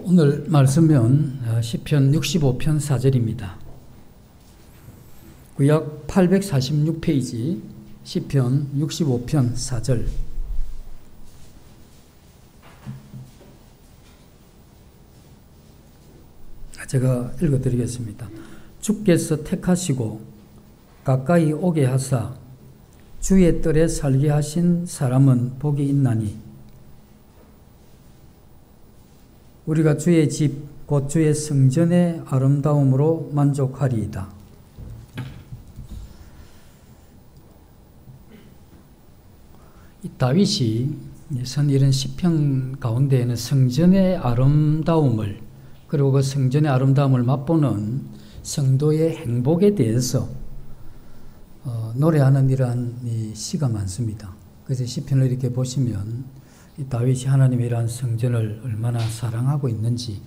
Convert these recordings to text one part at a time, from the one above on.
오늘 말씀은 시편 65편 4절입니다. 구약 846페이지 시편 65편 4절. 제가 읽어드리겠습니다. 주께서 택하시고 가까이 오게 하사 주의 뜰에 살게 하신 사람은 복이 있나니 우리가 주의 집 곧 주의 성전의 아름다움으로 만족하리이다. 이 다윗이 선 이런 시편 가운데에는 성전의 아름다움을 그리고 그 성전의 아름다움을 맛보는 성도의 행복에 대해서 노래하는 이러한 시가 많습니다. 그래서 시편을 이렇게 보시면 이 다윗이 하나님의 이러한 성전을 얼마나 사랑하고 있는지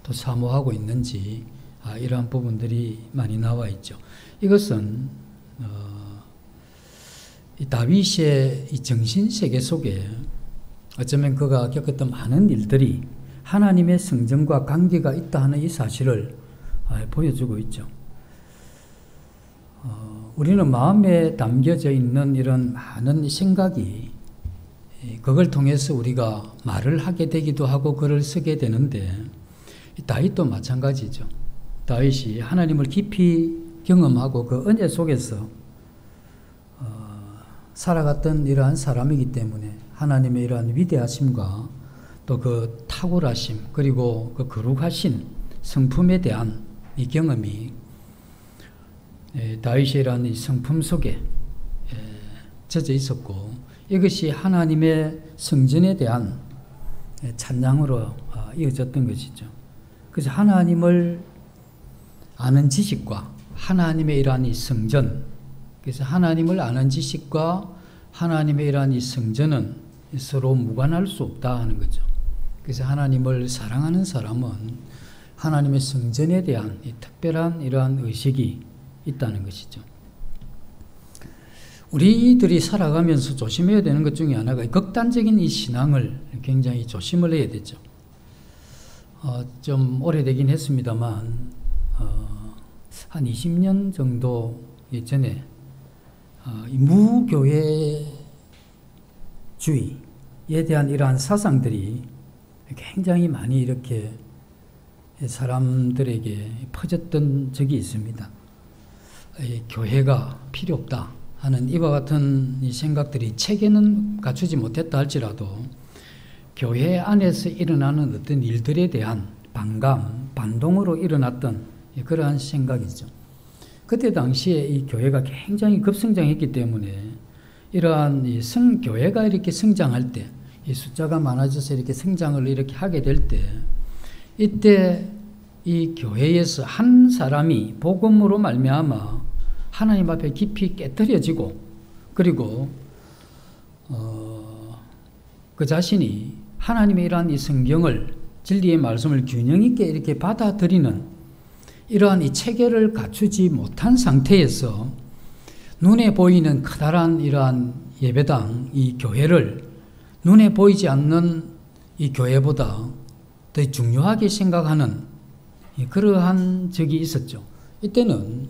또 사모하고 있는지 이러한 부분들이 많이 나와 있죠. 이것은 이 다윗의 이 정신세계 속에 어쩌면 그가 겪었던 많은 일들이 하나님의 성전과 관계가 있다 하는 이 사실을 보여주고 있죠. 우리는 마음에 담겨져 있는 이런 많은 생각이 그걸 통해서 우리가 말을 하게 되기도 하고 글을 쓰게 되는데 다윗도 마찬가지죠. 다윗이 하나님을 깊이 경험하고 그 은혜 속에서 살아갔던 이러한 사람이기 때문에 하나님의 이러한 위대하심과 또 그 탁월하심 그리고 그 거룩하신 성품에 대한 이 경험이 다윗이라는 이 성품 속에 젖어 있었고 이것이 하나님의 성전에 대한 찬양으로 이어졌던 것이죠. 그래서 하나님을 아는 지식과 하나님의 이러한 이 성전, 그래서 하나님을 아는 지식과 하나님의 이러한 이 성전은 서로 무관할 수 없다 하는 거죠. 그래서 하나님을 사랑하는 사람은 하나님의 성전에 대한 이 특별한 이러한 의식이 있다는 것이죠. 우리들이 살아가면서 조심해야 되는 것 중에 하나가 극단적인 이 신앙을 굉장히 조심을 해야 되죠. 좀 오래되긴 했습니다만 한 20년 정도 예전에 무교회주의에 대한 이러한 사상들이 굉장히 많이 이렇게 사람들에게 퍼졌던 적이 있습니다. 교회가 필요 없다 하는 이와 같은 이 생각들이 체계는 갖추지 못했다 할지라도 교회 안에서 일어나는 어떤 일들에 대한 반감, 반동으로 일어났던 그러한 생각이죠. 그때 당시에 이 교회가 굉장히 급성장했기 때문에 이러한 이 교회가 이렇게 성장할 때, 이 숫자가 많아져서 이렇게 성장을 이렇게 하게 될 때, 이때 이 교회에서 한 사람이 복음으로 말미암아 하나님 앞에 깊이 깨뜨려지고 그리고 그 자신이 하나님의 이러한 이 성경을 진리의 말씀을 균형 있게 이렇게 받아들이는 이러한 이 체계를 갖추지 못한 상태에서 눈에 보이는 커다란 이러한 예배당, 이 교회를 눈에 보이지 않는 이 교회보다 더 중요하게 생각하는 그러한 적이 있었죠. 이때는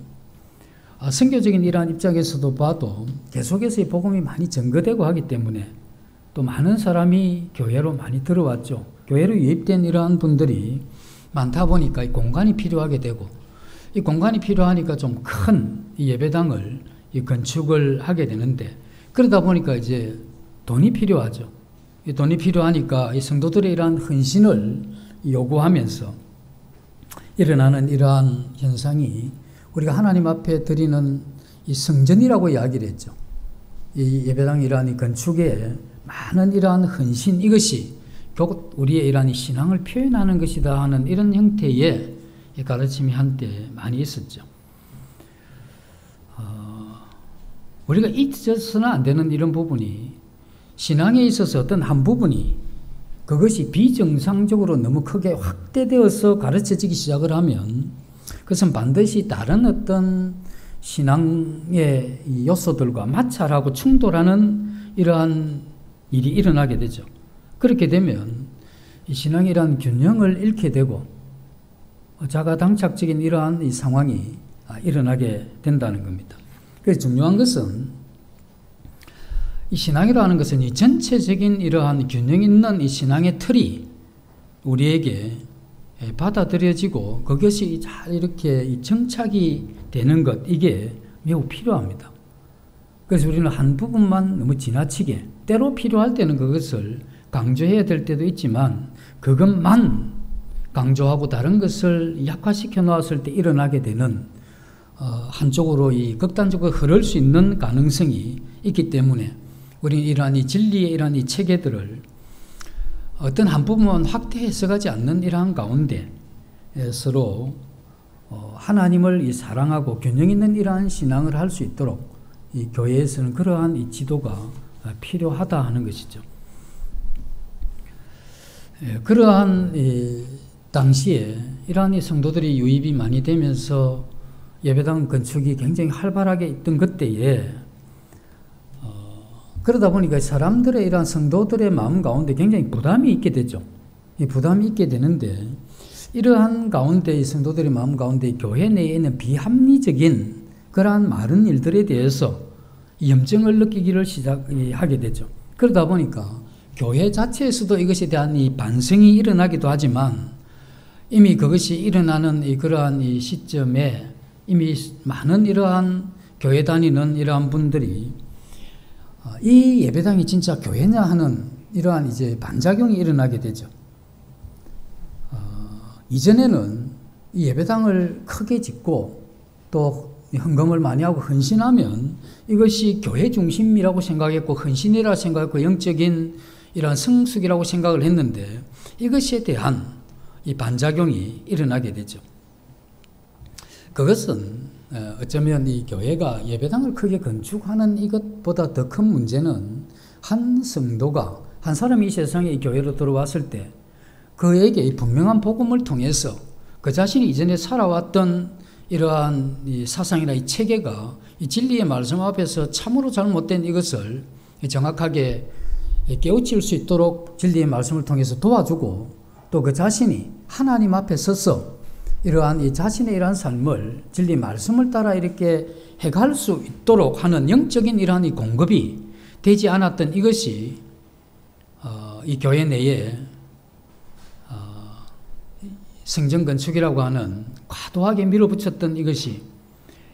선교적인 이러한 입장에서도 봐도 계속해서 이 복음이 많이 전거되고 하기 때문에 또 많은 사람이 교회로 많이 들어왔죠. 교회로 유입된 이러한 분들이 많다 보니까 이 공간이 필요하게 되고 이 공간이 필요하니까 좀 큰 예배당을 이 건축을 하게 되는데 그러다 보니까 이제 돈이 필요하죠. 이 돈이 필요하니까 이 성도들의 이러한 헌신을 요구하면서 일어나는 이러한 현상이 우리가 하나님 앞에 드리는 이 성전이라고 이야기를 했죠. 이 예배당이라는 이 건축에 많은 이러한 헌신, 이것이 결국 우리의 이러한 신앙을 표현하는 것이다 하는 이런 형태의 가르침이 한때 많이 있었죠. 우리가 잊어서는 안 되는 이런 부분이 신앙에 있어서 어떤 한 부분이 그것이 비정상적으로 너무 크게 확대되어서 가르쳐지기 시작을 하면 그것은 반드시 다른 어떤 신앙의 요소들과 마찰하고 충돌하는 이러한 일이 일어나게 되죠. 그렇게 되면 이 신앙이란 균형을 잃게 되고 자가당착적인 이러한 이 상황이 일어나게 된다는 겁니다. 그래서 중요한 것은 이 신앙이라는 것은 이 전체적인 이러한 균형 있는 이 신앙의 틀이 우리에게 받아들여지고 그것이 잘 이렇게 정착이 되는 것, 이게 매우 필요합니다. 그래서 우리는 한 부분만 너무 지나치게, 때로 필요할 때는 그것을 강조해야 될 때도 있지만 그것만 강조하고 다른 것을 약화시켜 놓았을 때 일어나게 되는 한쪽으로 이 극단적으로 흐를 수 있는 가능성이 있기 때문에 우리는 이러한 이 진리의 이러한 이 체계들을 어떤 한 부분만 확대 해석하지 않는 이러한 가운데 서로 하나님을 이 사랑하고 균형 있는 이러한 신앙을 할 수 있도록 이 교회에서는 그러한 이 지도가 필요하다 하는 것이죠. 그러한 당시에 이러한 이 성도들이 유입이 많이 되면서 예배당 건축이 굉장히 활발하게 있던 그때에 그러다 보니까 사람들의 이러한 성도들의 마음 가운데 굉장히 부담이 있게 되죠. 이 부담이 있게 되는데 이러한 가운데 이 성도들의 마음 가운데 교회 내에 있는 비합리적인 그러한 많은 일들에 대해서 염증을 느끼기를 시작하게 되죠. 그러다 보니까 교회 자체에서도 이것에 대한 이 반성이 일어나기도 하지만 이미 그것이 일어나는 그러한 이 시점에 이미 많은 이러한 교회 다니는 이러한 분들이 이 예배당이 진짜 교회냐 하는 이러한 이제 반작용이 일어나게 되죠. 이전에는 이 예배당을 크게 짓고 또 헌금을 많이 하고 헌신하면 이것이 교회 중심이라고 생각했고 헌신이라고 생각했고 영적인 이러한 성숙이라고 생각을 했는데 이것에 대한 이 반작용이 일어나게 되죠. 그것은 어쩌면 이 교회가 예배당을 크게 건축하는 이것보다 더 큰 문제는 한 성도가 한 사람이 이 세상에 이 교회로 들어왔을 때 그에게 이 분명한 복음을 통해서 그 자신이 이전에 살아왔던 이러한 이 사상이나 이 체계가 이 진리의 말씀 앞에서 참으로 잘못된 이것을 정확하게 깨우칠 수 있도록 진리의 말씀을 통해서 도와주고 또 그 자신이 하나님 앞에 서서 이러한 이 자신의 이러한 삶을 진리 말씀을 따라 이렇게 해갈 수 있도록 하는 영적인 이러한 이 공급이 되지 않았던 이것이 이 교회 내에 성전 건축이라고 하는 과도하게 밀어붙였던 이것이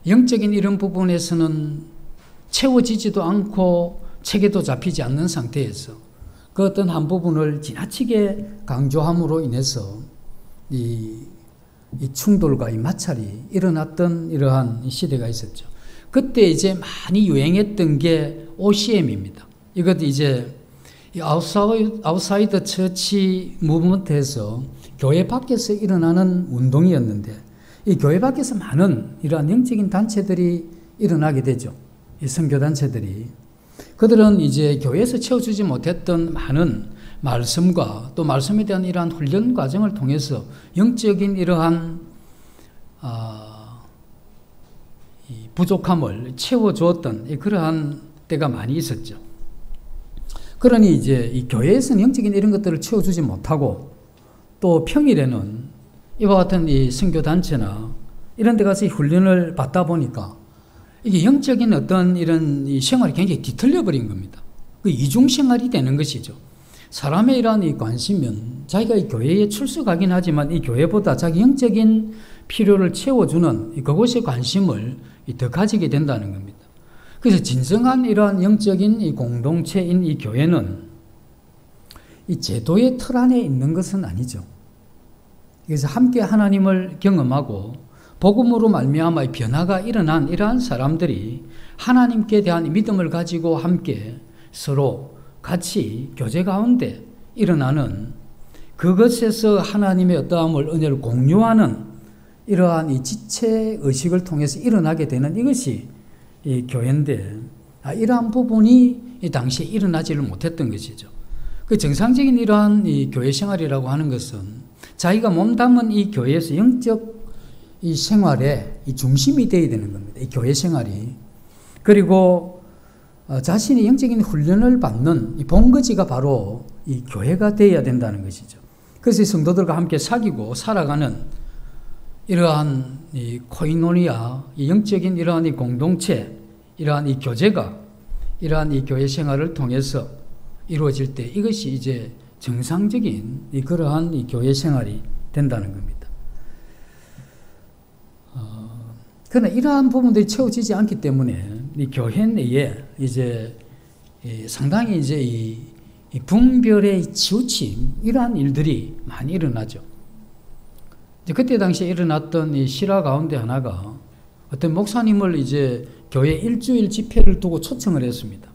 영적인 이런 부분에서는 채워지지도 않고 체계도 잡히지 않는 상태에서 그 어떤 한 부분을 지나치게 강조함으로 인해서 이 충돌과 이 마찰이 일어났던 이러한 시대가 있었죠. 그때 이제 많이 유행했던 게 OCM입니다. 이것도 이제 아웃사이더 처치 무브먼트에서 교회 밖에서 일어나는 운동이었는데 이 교회 밖에서 많은 이러한 영적인 단체들이 일어나게 되죠. 이 선교단체들이. 그들은 이제 교회에서 채워주지 못했던 많은 말씀과 또 말씀에 대한 이러한 훈련 과정을 통해서 영적인 이러한 이 부족함을 채워주었던 그러한 때가 많이 있었죠. 그러니 이제 이 교회에서는 영적인 이런 것들을 채워주지 못하고 또 평일에는 이와 같은 이 선교단체나 이런 데 가서 훈련을 받다 보니까 이게 영적인 어떤 이런 이 생활이 굉장히 뒤틀려 버린 겁니다. 그 이중생활이 되는 것이죠. 사람의 이러한 이 관심은 자기가 이 교회에 출석하긴 하지만 이 교회보다 자기 영적인 필요를 채워주는 그곳에 관심을 더 가지게 된다는 겁니다. 그래서 진정한 이러한 영적인 이 공동체인 이 교회는 이 제도의 틀 안에 있는 것은 아니죠. 그래서 함께 하나님을 경험하고 복음으로 말미암아 변화가 일어난 이러한 사람들이 하나님께 대한 믿음을 가지고 함께 서로 같이 교제 가운데 일어나는 그것에서 하나님의 어떠함을 은혜를 공유하는 이러한 이 지체 의식을 통해서 일어나게 되는 이것이 이 교회인데 이러한 부분이 이 당시에 일어나지를 못했던 것이죠. 그 정상적인 이러한 이 교회 생활이라고 하는 것은 자기가 몸담은 이 교회에서 영적 이 생활의 이 중심이 되어야 되는 겁니다. 이 교회 생활이. 그리고 자신이 영적인 훈련을 받는 이 본거지가 바로 이 교회가 되어야 된다는 것이죠. 그래서 이 성도들과 함께 사귀고 살아가는 이러한 이 코이노니아, 이 영적인 이러한 이 공동체, 이러한 이 교제가 이러한 이 교회 생활을 통해서 이루어질 때 이것이 이제 정상적인 그러한 이 교회 생활이 된다는 겁니다. 그러나 이러한 부분들이 채워지지 않기 때문에 이 교회 내에 이제 상당히 이제 이 분별의 치우침 이러한 일들이 많이 일어나죠. 이제 그때 당시에 일어났던 이 실화 가운데 하나가 어떤 목사님을 이제 교회 일주일 집회를 두고 초청을 했습니다.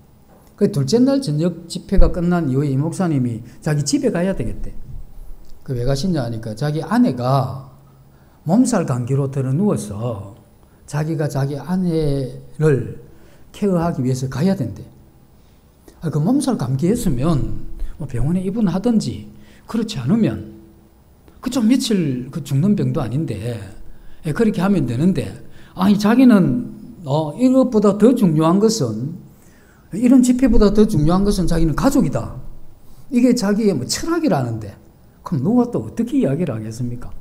그 둘째 날 저녁 집회가 끝난 이후에 이 목사님이 자기 집에 가야 되겠대. 그 왜 가시냐 하니까 자기 아내가 몸살 감기로 들어 누워서 자기가 자기 아내를 케어하기 위해서 가야 된대. 그 몸살 감기였으면 병원에 입원하든지 그렇지 않으면 그 좀 며칠 그 죽는 병도 아닌데 그렇게 하면 되는데 아니 자기는 이것보다 더 중요한 것은 이런 집회보다 더 중요한 것은 자기는 가족이다. 이게 자기의 철학이라는데 그럼 누가 또 어떻게 이야기를 하겠습니까?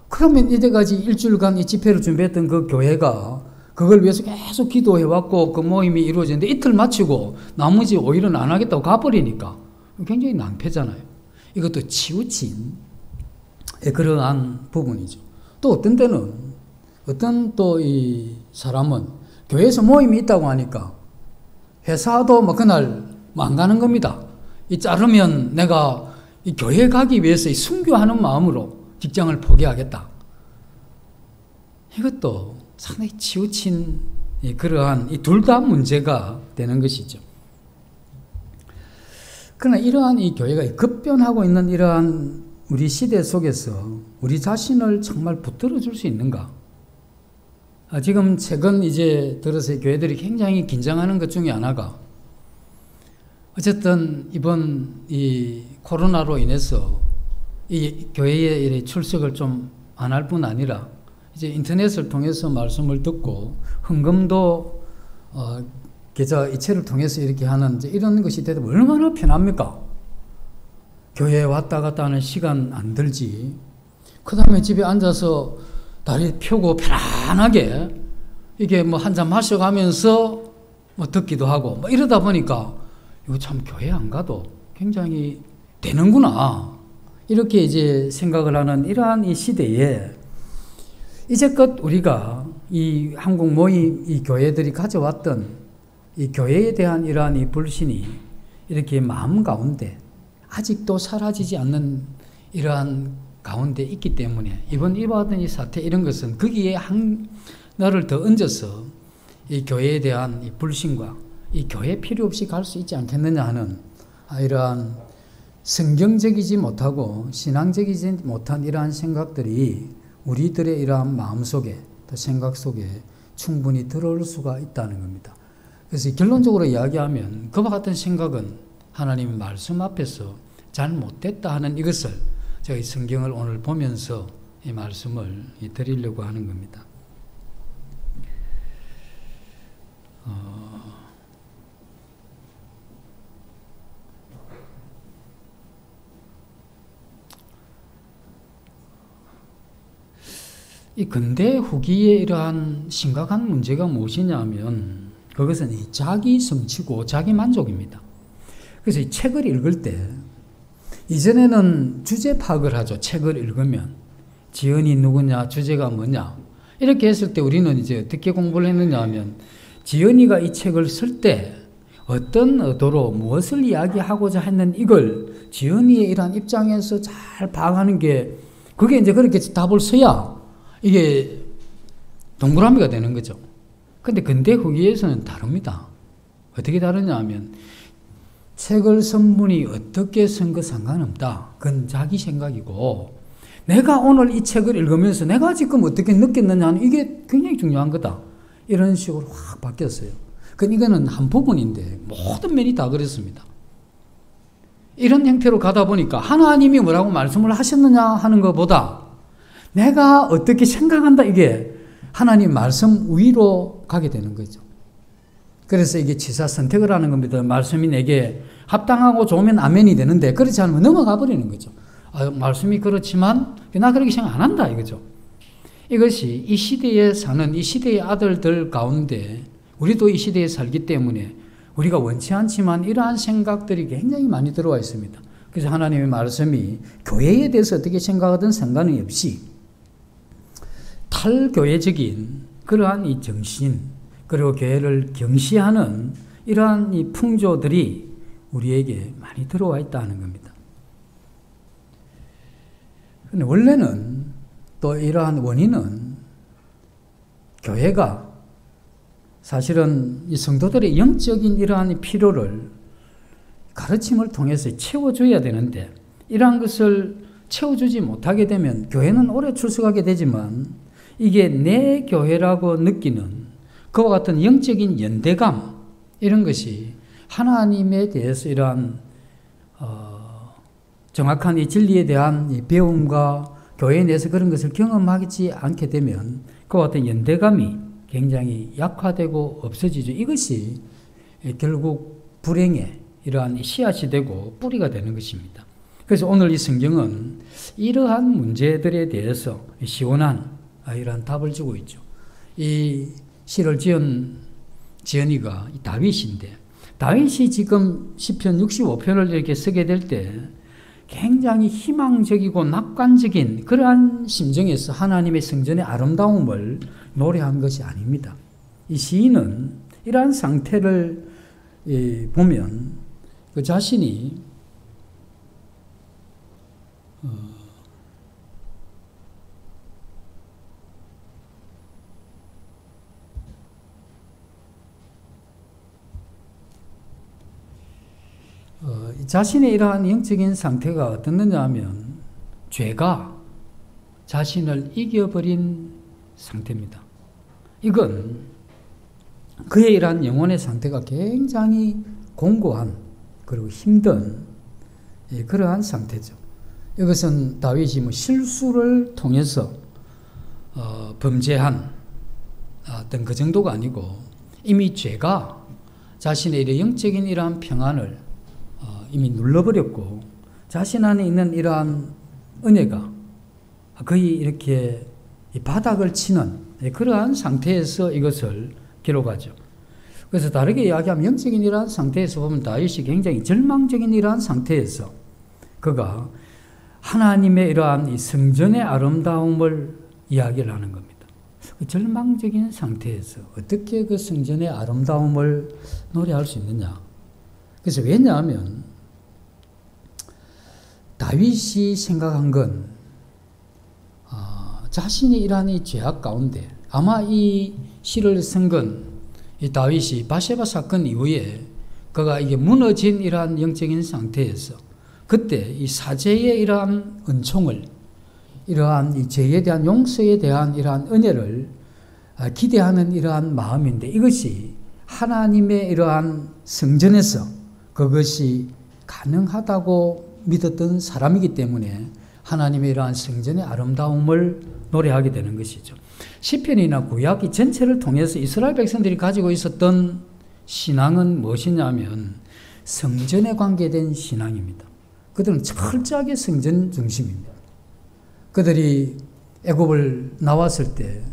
그러면 이때까지 일주일간 이 집회를 준비했던 그 교회가 그걸 위해서 계속 기도해왔고 그 모임이 이루어졌는데 이틀 마치고 나머지 5일은 안 하겠다고 가버리니까 굉장히 낭패잖아요. 이것도 치우친 그러한 부분이죠. 또 어떤 때는 어떤 또 이 사람은 교회에서 모임이 있다고 하니까 회사도 그날 안 가는 겁니다. 이 자르면 내가 이 교회 가기 위해서 순교하는 마음으로 직장을 포기하겠다. 이것도 상당히 치우친 그러한 이 둘 다 문제가 되는 것이죠. 그러나 이러한 이 교회가 급변하고 있는 이러한 우리 시대 속에서 우리 자신을 정말 붙들어 줄 수 있는가? 지금 최근 이제 들어서 교회들이 굉장히 긴장하는 것 중에 하나가 어쨌든 이번 이 코로나로 인해서 이 교회에 출석을 좀 안 할 뿐 아니라 이제 인터넷을 통해서 말씀을 듣고 헌금도 계좌 이체를 통해서 이렇게 하는 이제 이런 것이 되면 얼마나 편합니까? 교회에 왔다 갔다 하는 시간 안 들지. 그 다음에 집에 앉아서 다리 펴고 편안하게 이게 한 잔 마셔가면서 듣기도 하고 이러다 보니까 이거 참 교회 안 가도 굉장히 되는구나. 이렇게 이제 생각을 하는 이러한 이 시대에 이제껏 우리가 이 한국 모임 이 교회들이 가져왔던 이 교회에 대한 이러한 이 불신이 이렇게 마음 가운데 아직도 사라지지 않는 이러한 가운데 있기 때문에 이번 이와 같은 이 사태 이런 것은 거기에 하나를 더 얹어서 이 교회에 대한 이 불신과 이 교회 필요 없이 갈 수 있지 않겠느냐 하는 이러한 성경적이지 못하고 신앙적이지 못한 이러한 생각들이 우리들의 이러한 마음속에 또 생각 속에 충분히 들어올 수가 있다는 겁니다. 그래서 결론적으로 이야기하면 그와 같은 생각은 하나님의 말씀 앞에서 잘못됐다 하는 이것을 저희 성경을 오늘 보면서 이 말씀을 드리려고 하는 겁니다. 이 근대 후기의 이러한 심각한 문제가 무엇이냐면 그것은 이 자기 성취고 자기 만족입니다. 그래서 이 책을 읽을 때 이전에는 주제 파악을 하죠. 책을 읽으면 지연이 누구냐, 주제가 뭐냐 이렇게 했을 때 우리는 이제 어떻게 공부를 했느냐 하면 지연이가 이 책을 쓸 때 어떤 의도로 무엇을 이야기하고자 했는 이걸 지연이의 이러한 입장에서 잘 파악하는 게 그게 이제 그렇게 답을 써야 이게 동그라미가 되는 거죠. 근데 근대 후기에서는 다릅니다. 어떻게 다르냐 하면 책을 쓴 분이 어떻게 쓴 거 상관없다. 그건 자기 생각이고 내가 오늘 이 책을 읽으면서 내가 지금 어떻게 느꼈느냐는 이게 굉장히 중요한 거다. 이런 식으로 확 바뀌었어요. 이거는 한 부분인데 모든 면이 다 그렇습니다. 이런 형태로 가다 보니까 하나님이 뭐라고 말씀을 하셨느냐 하는 것보다 내가 어떻게 생각한다 이게 하나님 말씀 위로 가게 되는 거죠. 그래서 이게 취사 선택을 하는 겁니다. 말씀이 내게 합당하고 좋으면 아멘이 되는데 그렇지 않으면 넘어가 버리는 거죠. 말씀이 그렇지만 나 그렇게 생각 안 한다 이거죠. 이것이 이 시대에 사는 이 시대의 아들들 가운데 우리도 이 시대에 살기 때문에 우리가 원치 않지만 이러한 생각들이 굉장히 많이 들어와 있습니다. 그래서 하나님의 말씀이 교회에 대해서 어떻게 생각하든 상관이 없이 탈교회적인 그러한 이 정신 그리고 교회를 경시하는 이러한 이 풍조들이 우리에게 많이 들어와 있다는 겁니다. 근데 원래는 또 이러한 원인은 교회가 사실은 이 성도들의 영적인 이러한 필요를 가르침을 통해서 채워줘야 되는데 이러한 것을 채워주지 못하게 되면 교회는 오래 출석하게 되지만 이게 내 교회라고 느끼는 그와 같은 영적인 연대감 이런 것이 하나님에 대해서 이러한 정확한 이 진리에 대한 이 배움과 교회 내에서 그런 것을 경험하지 않게 되면 그와 같은 연대감이 굉장히 약화되고 없어지죠. 이것이 결국 불행의 이러한 씨앗이 되고 뿌리가 되는 것입니다. 그래서 오늘 이 성경은 이러한 문제들에 대해서 시원한 이러한 답을 주고 있죠. 이 시를 지은이가 다윗인데 다윗이 지금 시편 65편을 이렇게 쓰게 될 때 굉장히 희망적이고 낙관적인 그러한 심정에서 하나님의 성전의 아름다움을 노래한 것이 아닙니다. 이 시인은 이러한 상태를 보면 그 자신이 자신의 이러한 영적인 상태가 어떻느냐 하면 죄가 자신을 이겨버린 상태입니다. 이건 그의 이러한 영혼의 상태가 굉장히 공고한 그리고 힘든 그러한 상태죠. 이것은 다윗이 실수를 통해서 범죄한 어떤 그 정도가 아니고 이미 죄가 자신의 이런 영적인 이러한 평안을 이미 눌러버렸고 자신 안에 있는 이러한 은혜가 거의 이렇게 바닥을 치는 그러한 상태에서 이것을 기록하죠. 그래서 다르게 이야기하면 영적인 이러한 상태에서 보면 다윗이 굉장히 절망적인 이러한 상태에서 그가 하나님의 이러한 이 성전의 아름다움을 이야기를 하는 겁니다. 그 절망적인 상태에서 어떻게 그 성전의 아름다움을 노래할 수 있느냐. 그래서 왜냐하면 다윗이 생각한 건 자신이 이러한 이 죄악 가운데 아마 이 시를 쓴 건 이 다윗이 바세바 사건 이후에 그가 이게 무너진 이러한 영적인 상태에서 그때 이 사제의 이러한 은총을 이러한 이 죄에 대한 용서에 대한 이러한 은혜를 기대하는 이러한 마음인데 이것이 하나님의 이러한 성전에서 그것이 가능하다고 믿었던 사람이기 때문에 하나님의 이러한 성전의 아름다움을 노래하게 되는 것이죠. 시편이나 구약 전체를 통해서 이스라엘 백성들이 가지고 있었던 신앙은 무엇이냐면 성전에 관계된 신앙입니다. 그들은 철저하게 성전 중심입니다. 그들이 애굽을 나왔을 때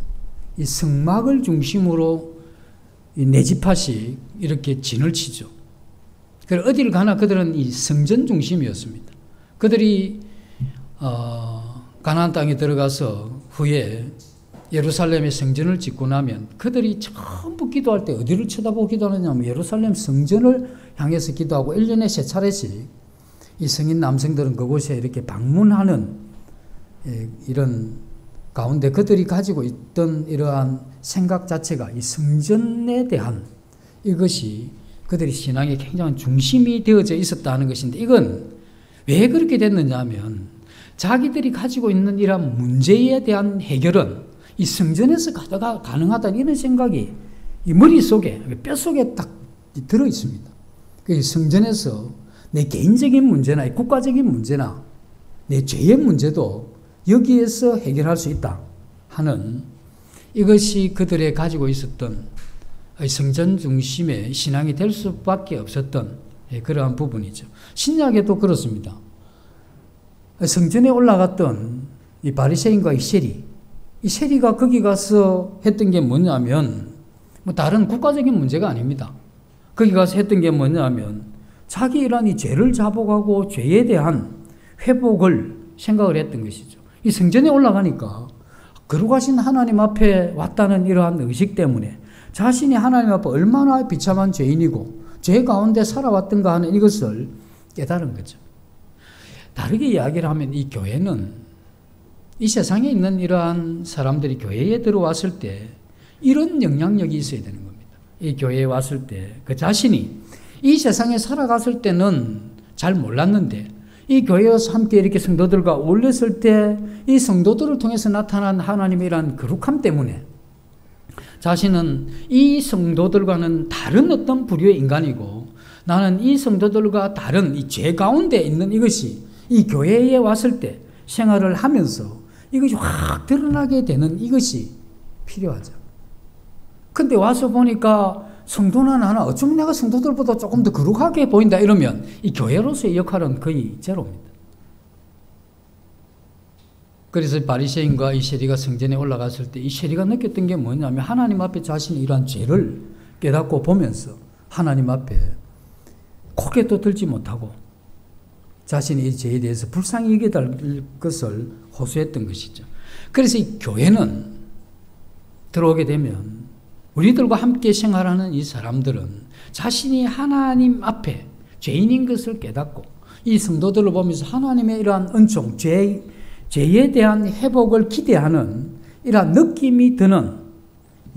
이 성막을 중심으로 네 집합씩 이렇게 진을 치죠. 그래서 어디를 가나 그들은 이 성전 중심이었습니다. 그들이 가나안 땅에 들어가서 후에 예루살렘의 성전을 짓고 나면 그들이 전부 기도할 때 어디를 쳐다보고 기도하느냐면 예루살렘 성전을 향해서 기도하고 1년에 3차례씩 이 성인 남성들은 그곳에 이렇게 방문하는 이런 가운데 그들이 가지고 있던 이러한 생각 자체가 이 성전에 대한 이것이 그들이 신앙의 굉장한 중심이 되어져 있었다는 것인데 이건 왜 그렇게 됐느냐 하면 자기들이 가지고 있는 이러한 문제에 대한 해결은 이 성전에서 가능하다는 이런 생각이 이 머릿속에 뼛속에 딱 들어 있습니다. 그 성전에서 내 개인적인 문제나 국가적인 문제나 내 죄의 문제도 여기에서 해결할 수 있다 하는 이것이 그들의 가지고 있었던 성전 중심의 신앙이 될 수밖에 없었던 그러한 부분이죠. 신약에도 그렇습니다. 성전에 올라갔던 이 바리새인과 이 세리가 거기 가서 했던 게 뭐냐면 뭐 다른 국가적인 문제가 아닙니다. 거기 가서 했던 게 뭐냐면 자기 일한 이 죄를 자복하고 죄에 대한 회복을 생각을 했던 것이죠. 이 성전에 올라가니까 거룩하신 하나님 앞에 왔다는 이러한 의식 때문에 자신이 하나님 앞에 얼마나 비참한 죄인이고 죄 가운데 살아왔던가 하는 이것을 깨달은 거죠. 다르게 이야기를 하면 이 교회는 이 세상에 있는 이러한 사람들이 교회에 들어왔을 때 이런 영향력이 있어야 되는 겁니다. 이 교회에 왔을 때 그 자신이 이 세상에 살아갔을 때는 잘 몰랐는데 이 교회에 와서 함께 이렇게 성도들과 어울렸을 때 이 성도들을 통해서 나타난 하나님의 이러한 거룩함 때문에 자신은 이 성도들과는 다른 어떤 부류의 인간이고 나는 이 성도들과 다른 이 죄 가운데 있는 이것이 이 교회에 왔을 때 생활을 하면서 이것이 확 드러나게 되는 이것이 필요하죠. 근데 와서 보니까 성도는 하나 어쩌면 내가 성도들보다 조금 더 거룩하게 보인다 이러면 이 교회로서의 역할은 거의 제로입니다. 그래서 바리새인과 이 세리가 성전에 올라갔을 때 이 세리가 느꼈던 게 뭐냐면 하나님 앞에 자신이 이러한 죄를 깨닫고 보면서 하나님 앞에 고개도 들지 못하고 자신이 이 죄에 대해서 불쌍히 여겨달 것을 호소했던 것이죠. 그래서 이 교회는 들어오게 되면 우리들과 함께 생활하는 이 사람들은 자신이 하나님 앞에 죄인인 것을 깨닫고 이 성도들을 보면서 하나님의 이러한 은총, 죄에 대한 회복을 기대하는 이러한 느낌이 드는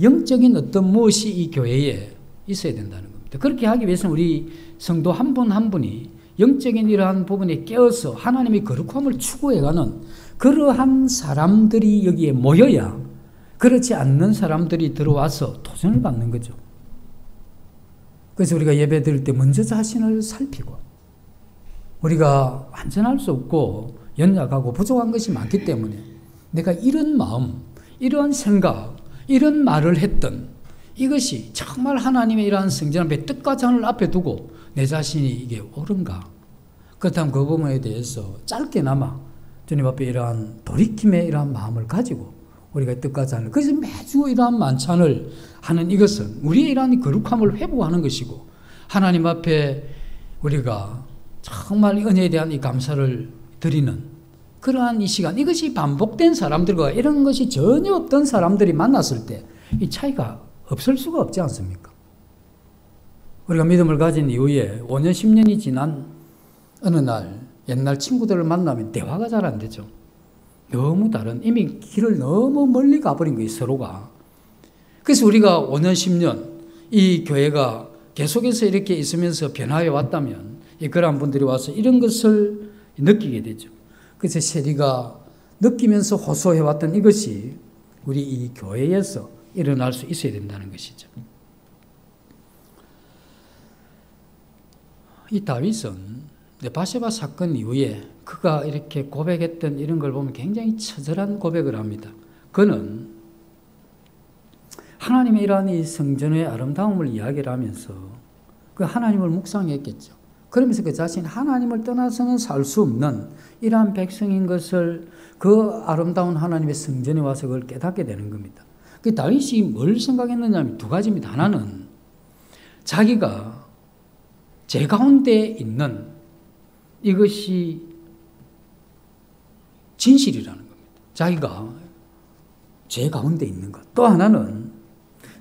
영적인 어떤 무엇이 이 교회에 있어야 된다는 겁니다. 그렇게 하기 위해서는 우리 성도 한 분 한 분이 영적인 이러한 부분에 깨어서 하나님의 거룩함을 추구해가는 그러한 사람들이 여기에 모여야 그렇지 않는 사람들이 들어와서 도전을 받는 거죠. 그래서 우리가 예배 드릴 때 먼저 자신을 살피고 우리가 완전할 수 없고 연약하고 부족한 것이 많기 때문에 내가 이런 마음, 이런 생각, 이런 말을 했던 이것이 정말 하나님의 이러한 성전 앞에 뜻과 잔을 앞에 두고 내 자신이 이게 옳은가? 그렇다면 그 부분에 대해서 짧게나마 주님 앞에 이러한 돌이킴의 이러한 마음을 가지고 우리가 뜻과 잔을 그래서 매주 이러한 만찬을 하는 이것은 우리의 이러한 거룩함을 회복하는 것이고 하나님 앞에 우리가 정말 은혜에 대한 이 감사를 드리는 그러한 이 시간 이것이 반복된 사람들과 이런 것이 전혀 없던 사람들이 만났을 때 이 차이가 없을 수가 없지 않습니까? 우리가 믿음을 가진 이후에 5년 10년이 지난 어느 날 옛날 친구들을 만나면 대화가 잘 안 되죠. 너무 다른 이미 길을 너무 멀리 가버린 거예요 서로가. 그래서 우리가 5년 10년 이 교회가 계속해서 이렇게 있으면서 변화해 왔다면 그러한 분들이 와서 이런 것을 느끼게 되죠. 그래서 세리가 느끼면서 호소해 왔던 이것이 우리 이 교회에서 일어날 수 있어야 된다는 것이죠. 이 다윗은 바세바 사건 이후에 그가 이렇게 고백했던 이런 걸 보면 굉장히 처절한 고백을 합니다. 그는 하나님의 이러한 이 성전의 아름다움을 이야기를 하면서 그 하나님을 묵상했겠죠. 그러면서 그 자신 하나님을 떠나서는 살 수 없는 이러한 백성인 것을 그 아름다운 하나님의 성전에 와서 그걸 깨닫게 되는 겁니다. 그 다윗이 뭘 생각했느냐 하면 두 가지입니다. 하나는 자기가 죄 가운데 있는 이것이 진실이라는 겁니다. 자기가 죄 가운데 있는 것. 또 하나는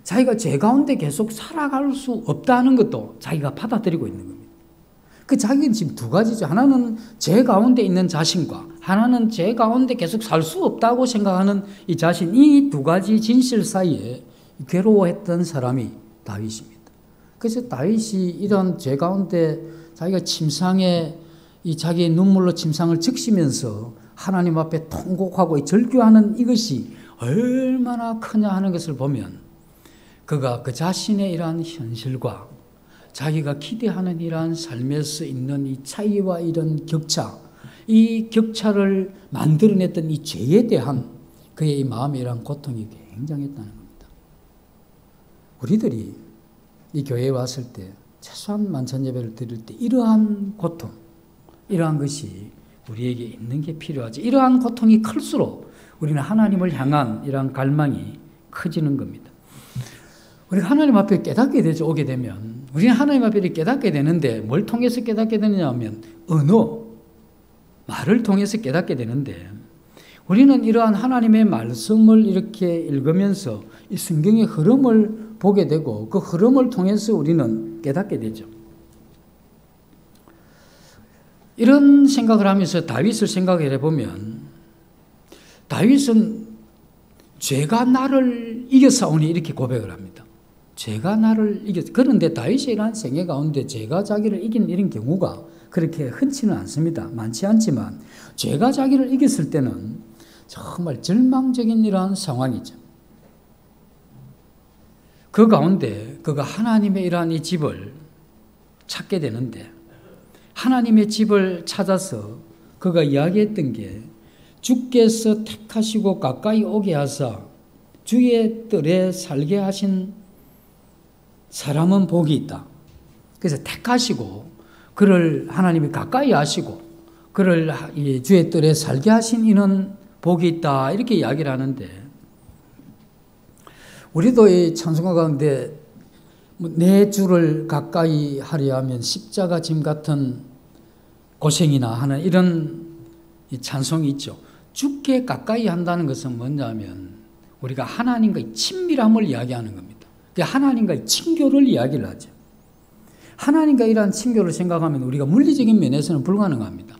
자기가 죄 가운데 계속 살아갈 수 없다는 것도 자기가 받아들이고 있는 겁니다. 그 자기는 지금 두 가지죠. 하나는 죄 가운데 있는 자신과 하나는 죄 가운데 계속 살 수 없다고 생각하는 이 자신, 이 두 가지 진실 사이에 괴로워했던 사람이 다윗입니다. 그래서 다윗이 이런 죄 가운데 자기가 침상에 이 자기의 눈물로 침상을 적시면서 하나님 앞에 통곡하고 절규하는 이것이 얼마나 크냐 하는 것을 보면 그가 그 자신의 이러한 현실과 자기가 기대하는 이러한 삶에서 있는 이 차이와 이런 격차, 이 격차를 만들어냈던 이 죄에 대한 그의 이 마음의 이러한 고통이 굉장했다는 겁니다. 우리들이 이 교회에 왔을 때 최소한 만찬 예배를 드릴 때 이러한 고통, 이러한 것이 우리에게 있는 게 필요하지. 이러한 고통이 클수록 우리는 하나님을 향한 이러한 갈망이 커지는 겁니다. 우리가 하나님 앞에 깨닫게 되죠. 오게 되면 우리는 하나님 앞에 깨닫게 되는데 뭘 통해서 깨닫게 되느냐 하면 언어, 말을 통해서 깨닫게 되는데, 우리는 이러한 하나님의 말씀을 이렇게 읽으면서 이 성경의 흐름을 보게 되고 그 흐름을 통해서 우리는 깨닫게 되죠. 이런 생각을 하면서 다윗을 생각을 해보면, 다윗은 죄가 나를 이겼사오니 이렇게 고백을 합니다. 죄가 나를 이겼. 그런데 다윗의 이러한 생애 가운데 죄가 자기를 이긴 이런 경우가 그렇게 흔치는 않습니다. 많지 않지만 죄가 자기를 이겼을 때는 정말 절망적인 이러한 상황이죠. 그 가운데 그가 하나님의 이러한 이 집을 찾게 되는데, 하나님의 집을 찾아서 그가 이야기했던 게, 주께서 택하시고 가까이 오게 하사 주의 뜰에 살게 하신 사람은 복이 있다. 그래서 택하시고 그를 하나님이 가까이 하시고 그를 주의 뜰에 살게 하신 이는 복이 있다. 이렇게 이야기를 하는데, 우리도 이 찬송가 가운데 내 주를 가까이 하려 하면 십자가 짐 같은 고생이나 하는 이런 찬송이 있죠. 주께 가까이 한다는 것은 뭐냐면 우리가 하나님과의 친밀함을 이야기하는 겁니다. 하나님과의 친교를 이야기를 하죠. 하나님과 이러한 친교를 생각하면 우리가 물리적인 면에서는 불가능합니다.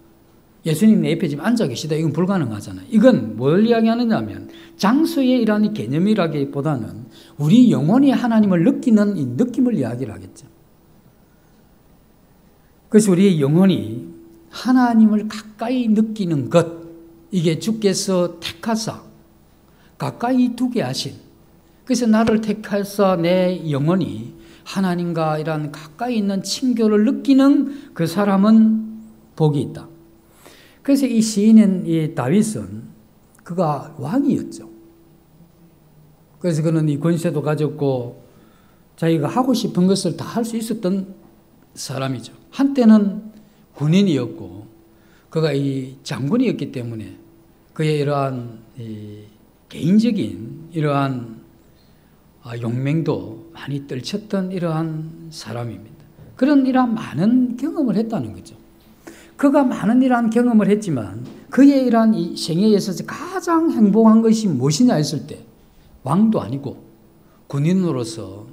예수님 내 옆에 지금 앉아 계시다, 이건 불가능하잖아요. 이건 뭘 이야기하느냐 하면 장소의 이러한 개념이라기보다는 우리 영혼이 하나님을 느끼는 이 느낌을 이야기를 하겠죠. 그래서 우리의 영혼이 하나님을 가까이 느끼는 것, 이게 주께서 택하사 가까이 두게 하신, 그래서 나를 택하사 내 영혼이 하나님과 이런 가까이 있는 친교를 느끼는 그 사람은 복이 있다. 그래서 이 시인인 이 다윗은 그가 왕이었죠. 그래서 그는 이 권세도 가졌고 자기가 하고 싶은 것을 다 할 수 있었던 사람이죠. 한때는 군인이었고 그가 이 장군이었기 때문에 그의 이러한 개인적인 이러한 용맹도 많이 떨쳤던 이러한 사람입니다. 그런 이러한 많은 경험을 했다는 거죠. 그가 많은 이러한 경험을 했지만 그의 이러한 이 생애에 있어서 가장 행복한 것이 무엇이냐 했을 때, 왕도 아니고 군인으로서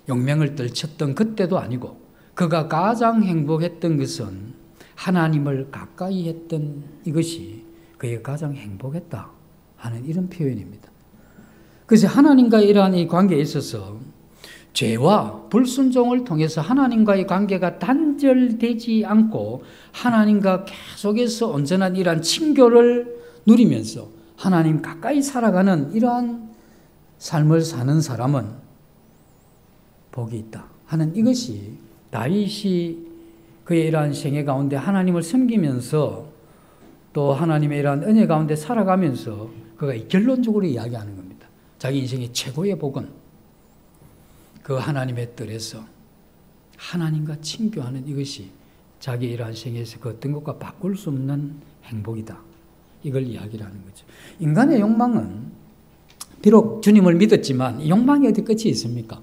용맹을 떨쳤던 그때도 아니고, 그가 가장 행복했던 것은 하나님을 가까이 했던 이것이 그에게 가장 행복했다 하는 이런 표현입니다. 그래서 하나님과 이러한 이 관계에 있어서 죄와 불순종을 통해서 하나님과의 관계가 단절되지 않고 하나님과 계속해서 온전한 이러한 친교를 누리면서 하나님 가까이 살아가는 이러한 삶을 사는 사람은 복이 있다 하는 이것이 다윗이 그의 이러한 생애 가운데 하나님을 섬기면서 또 하나님의 이러한 은혜 가운데 살아가면서 그가 결론적으로 이야기하는 겁니다. 자기 인생의 최고의 복은 그 하나님의 뜰에서 하나님과 친교하는 이것이 자기 이러한 생에서 그 어떤 것과 바꿀 수 없는 행복이다. 이걸 이야기를 하는 거죠. 인간의 욕망은 비록 주님을 믿었지만 욕망이 어디 끝이 있습니까?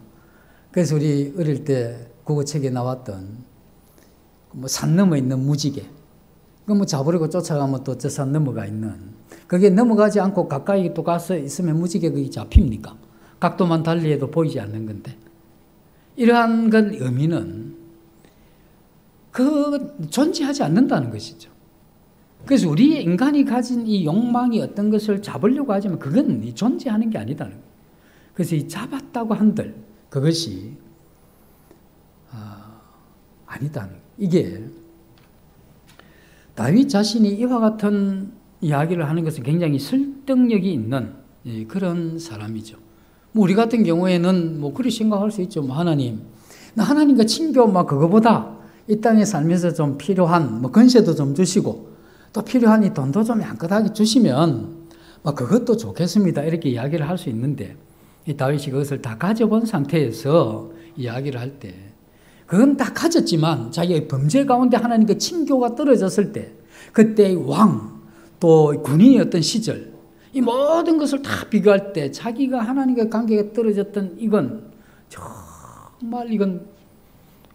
그래서 우리 어릴 때 국어책에 나왔던 산 너머에 있는 무지개, 그 잡으려고 쫓아가면 또 저 산 넘어가 있는, 그게 넘어가지 않고 가까이 또 가서 있으면 무지개 그게 잡힙니까? 각도만 달리해도 보이지 않는 건데, 이러한 것 의미는 존재하지 않는다는 것이죠. 그래서 우리 인간이 가진 이 욕망이 어떤 것을 잡으려고 하지만 그건 존재하는 게 아니다는 거예요. 그래서 이 잡았다고 한들 그것이 아니다는 거예요. 이게 다윗 자신이 이와 같은 이야기를 하는 것은 굉장히 설득력이 있는 그런 사람이죠. 우리 같은 경우에는 그렇게 생각할 수 있죠. 하나님, 나 하나님과 친교 그거보다 이 땅에 살면서 좀 필요한 건세도 좀 주시고 또 필요한 이 돈도 좀 양껏하게 주시면 그것도 좋겠습니다. 이렇게 이야기를 할 수 있는데, 이 다윗이 그것을 다 가져본 상태에서 이야기를 할 때 그건 다 가졌지만 자기의 범죄 가운데 하나님과 친교가 떨어졌을 때 그때의 왕, 또 군인이었던 시절, 이 모든 것을 다 비교할 때 자기가 하나님과 관계가 떨어졌던 이건 정말 이건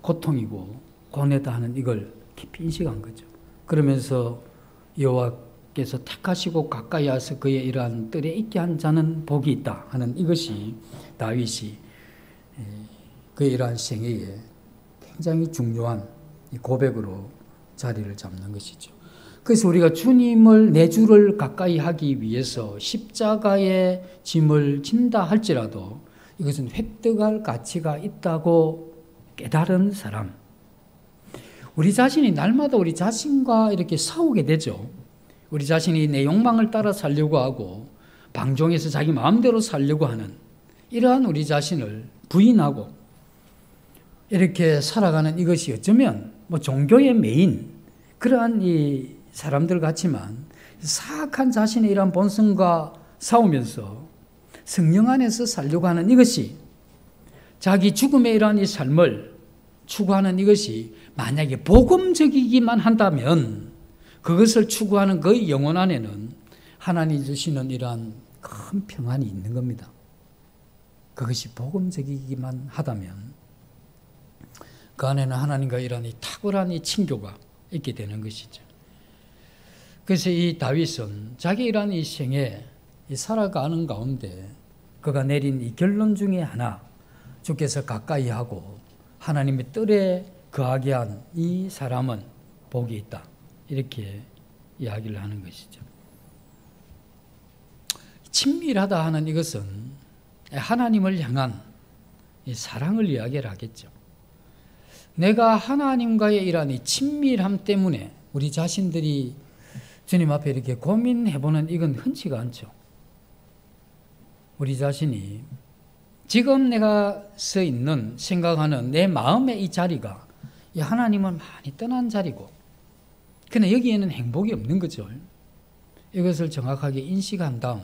고통이고 고뇌다 하는 이걸 깊이 인식한 거죠. 그러면서 여호와께서 택하시고 가까이 와서 그의 이러한 뜰에 있게 한 자는 복이 있다 하는 이것이 다윗이 그의 이러한 생애에 굉장히 중요한 고백으로 자리를 잡는 것이죠. 그래서 우리가 주님을 내 주를 가까이 하기 위해서 십자가의 짐을 진다 할지라도 이것은 획득할 가치가 있다고 깨달은 사람. 우리 자신이 날마다 우리 자신과 이렇게 싸우게 되죠. 우리 자신이 내 욕망을 따라 살려고 하고 방종해서 자기 마음대로 살려고 하는 이러한 우리 자신을 부인하고 이렇게 살아가는 이것이 어쩌면 뭐 종교의 메인 그러한 이 사람들 같지만 사악한 자신의 이러한 본성과 싸우면서 성령 안에서 살려고 하는 이것이 자기 죽음의 이러한 이 삶을 추구하는 이것이 만약에 복음적이기만 한다면 그것을 추구하는 그 영혼 안에는 하나님이 주시는 이러한 큰 평안이 있는 겁니다. 그것이 복음적이기만 하다면 그 안에는 하나님과 이러한 이 탁월한 이 친교가 있게 되는 것이죠. 그래서 이 다윗은 자기 이러한 이 생에 살아가는 가운데 그가 내린 이 결론 중에 하나, 주께서 가까이 하고 하나님의 뜰에 거하게 한 이 사람은 복이 있다. 이렇게 이야기를 하는 것이죠. 친밀하다 하는 이것은 하나님을 향한 이 사랑을 이야기를 하겠죠. 내가 하나님과의 이러한 이 친밀함 때문에 우리 자신들이 주님 앞에 이렇게 고민해보는 이건 흔치가 않죠. 우리 자신이 지금 내가 서 있는 생각하는 내 마음의 이 자리가 이 하나님을 많이 떠난 자리고 그러나 여기에는 행복이 없는 거죠. 이것을 정확하게 인식한 다음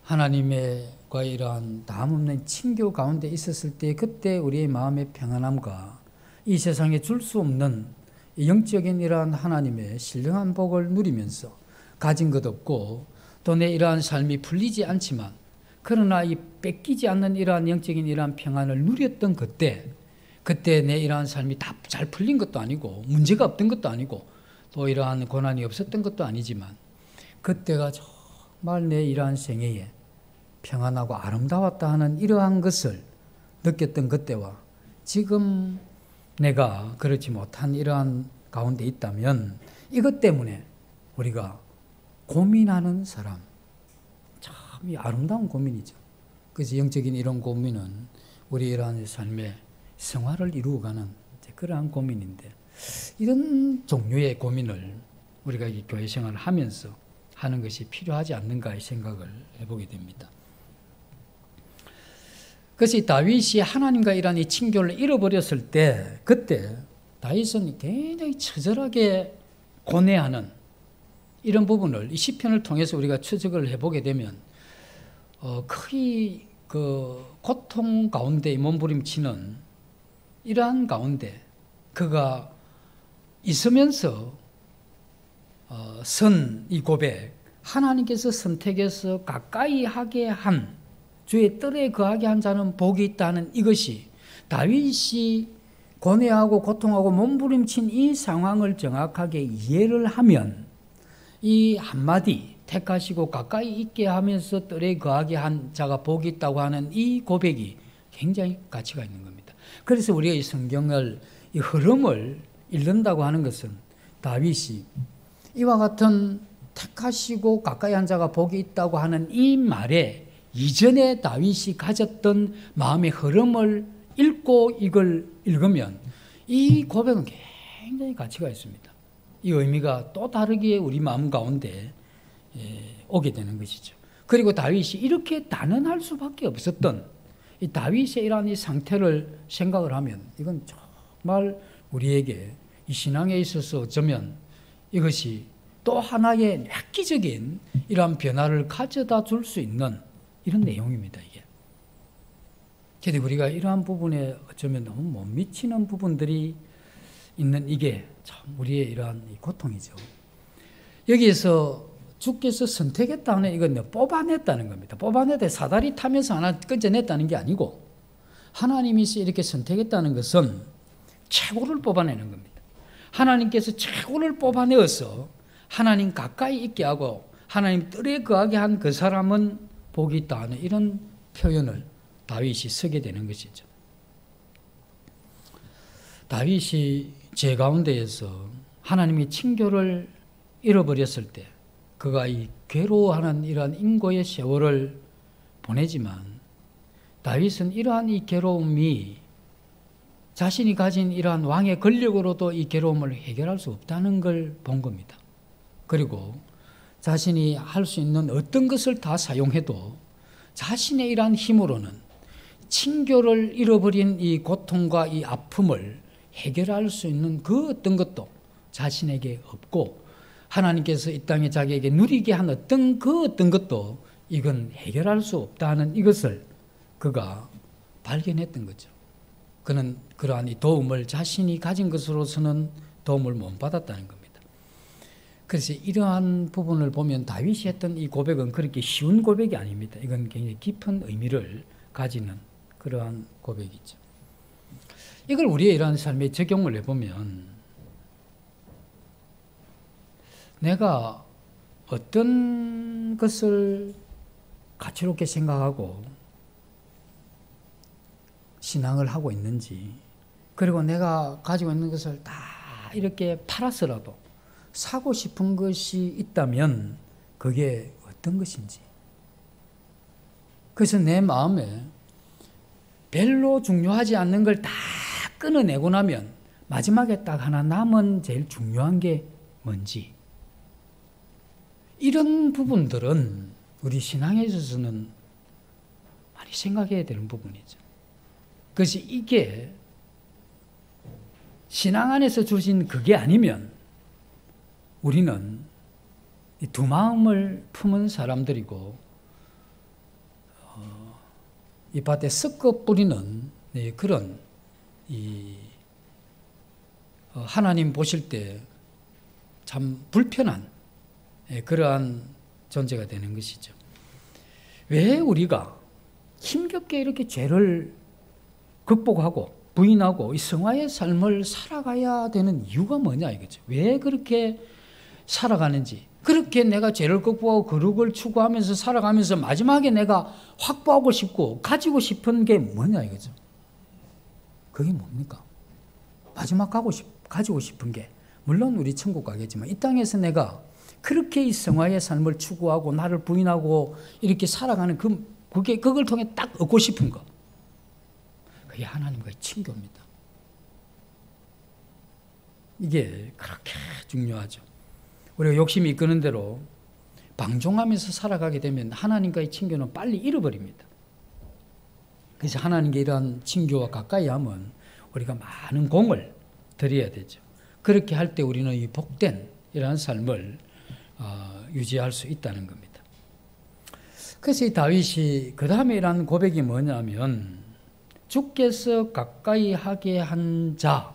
하나님과 이러한 다음없는 친교 가운데 있었을 때 그때 우리의 마음의 평안함과 이 세상에 줄 수 없는 영적인 이러한 하나님의 신령한 복을 누리면서 가진 것 없고 또 내 이러한 삶이 풀리지 않지만 그러나 이 뺏기지 않는 이러한 영적인 이러한 평안을 누렸던 그때 내 이러한 삶이 다 잘 풀린 것도 아니고 문제가 없던 것도 아니고 또 이러한 고난이 없었던 것도 아니지만 그때가 정말 내 이러한 생애에 평안하고 아름다웠다 하는 이러한 것을 느꼈던 그때와 지금 내가 그렇지 못한 이러한 가운데 있다면 이것 때문에 우리가 고민하는 사람, 참 아름다운 고민이죠. 그래서 영적인 이런 고민은 우리 이러한 삶의 생활을 이루어가는 그러한 고민인데 이런 종류의 고민을 우리가 이 교회 생활을 하면서 하는 것이 필요하지 않는가 이 생각을 해보게 됩니다. 그래서 이 다윗이 하나님과 이러한 이 친교를 잃어버렸을 때 그때 다윗은 굉장히 처절하게 고뇌하는 이런 부분을 이 시편을 통해서 우리가 추적을 해보게 되면 거의 그 고통 가운데 몸부림치는 이러한 가운데 그가 있으면서 선 이 고백, 하나님께서 선택해서 가까이 하게 한 주의 뜰에 거하게 한 자는 복이 있다는 이것이 다윗이 고뇌하고 고통하고 몸부림친 이 상황을 정확하게 이해를 하면 이 한마디 택하시고 가까이 있게 하면서 뜰에 거하게 한 자가 복이 있다고 하는 이 고백이 굉장히 가치가 있는 겁니다. 그래서 우리가 이 성경을 이 흐름을 읽는다고 하는 것은 다윗이 이와 같은 택하시고 가까이 한 자가 복이 있다고 하는 이 말에 이전에 다윗이 가졌던 마음의 흐름을 읽고 이걸 읽으면 이 고백은 굉장히 가치가 있습니다. 이 의미가 또 다르게 우리 마음 가운데 오게 되는 것이죠. 그리고 다윗이 이렇게 단언할 수밖에 없었던 이 다윗의 이러한 이 상태를 생각을 하면 이건 정말 우리에게 이 신앙에 있어서 어쩌면 이것이 또 하나의 획기적인 이러한 변화를 가져다 줄 수 있는 이런 내용입니다. 이게. 그런데 우리가 이러한 부분에 어쩌면 너무 못 미치는 부분들이 있는 이게 참 우리의 이러한 고통이죠. 여기에서 주께서 선택했다는 이건 뽑아냈다는 겁니다. 뽑아냈다 사다리 타면서 하나 건져냈다는 게 아니고 하나님이 이렇게 선택했다는 것은 최고를 뽑아내는 겁니다. 하나님께서 최고를 뽑아내어서 하나님 가까이 있게 하고 하나님 뜰에 거하게 한 그 사람은 복이 있다 하는 이런 표현을 다윗이 쓰게 되는 것이죠. 다윗이 죄 가운데에서 하나님의 친교를 잃어버렸을 때 그가 이 괴로워하는 이러한 인고의 세월을 보내지만 다윗은 이러한 이 괴로움이 자신이 가진 이러한 왕의 권력으로도 이 괴로움을 해결할 수 없다는 걸 본 겁니다. 그리고 자신이 할 수 있는 어떤 것을 다 사용해도 자신의 이러한 힘으로는 친교를 잃어버린 이 고통과 이 아픔을 해결할 수 있는 그 어떤 것도 자신에게 없고 하나님께서 이 땅에 자기에게 누리게 한 어떤 것도 이건 해결할 수 없다는 이것을 그가 발견했던 거죠. 그는 그러한 이 도움을 자신이 가진 것으로서는 도움을 못 받았다는 겁니다. 그래서 이러한 부분을 보면 다윗이 했던 이 고백은 그렇게 쉬운 고백이 아닙니다. 이건 굉장히 깊은 의미를 가지는 그러한 고백이죠. 이걸 우리의 이러한 삶에 적용을 해보면 내가 어떤 것을 가치롭게 생각하고 신앙을 하고 있는지, 그리고 내가 가지고 있는 것을 다 이렇게 팔아서라도 사고 싶은 것이 있다면 그게 어떤 것인지. 그래서 내 마음에 별로 중요하지 않는 걸 다 끊어내고 나면 마지막에 딱 하나 남은 제일 중요한 게 뭔지. 이런 부분들은 우리 신앙에 있어서는 많이 생각해야 되는 부분이죠. 그래서 이게 신앙 안에서 주신 그게 아니면 우리는 이 두 마음을 품은 사람들이고 이 밭에 섞어 뿌리는 그런 하나님 보실 때 참 불편한 그러한 존재가 되는 것이죠. 왜 우리가 힘겹게 이렇게 죄를 극복하고 부인하고 이 성화의 삶을 살아가야 되는 이유가 뭐냐 이거죠. 왜 그렇게 살아가는지, 그렇게 내가 죄를 극복하고 거룩을 추구하면서 살아가면서 마지막에 내가 확보하고 싶고 가지고 싶은 게 뭐냐 이거죠. 그게 뭡니까? 마지막 가지고 싶은 게 물론 우리 천국 가겠지만 이 땅에서 내가 그렇게 이 성화의 삶을 추구하고 나를 부인하고 이렇게 살아가는 그걸 통해 딱 얻고 싶은 거, 그게 하나님과의 친교입니다. 이게 그렇게 중요하죠. 우리가 욕심이 이끄는 대로 방종하면서 살아가게 되면 하나님과의 친교는 빨리 잃어버립니다. 그래서 하나님께 이러한 친교와 가까이 하면 우리가 많은 공을 들여야 되죠. 그렇게 할 때 우리는 이 복된 이러한 삶을 유지할 수 있다는 겁니다. 그래서 이 다윗이 그 다음에 이러한 고백이 뭐냐면 주께서 가까이 하게 한 자,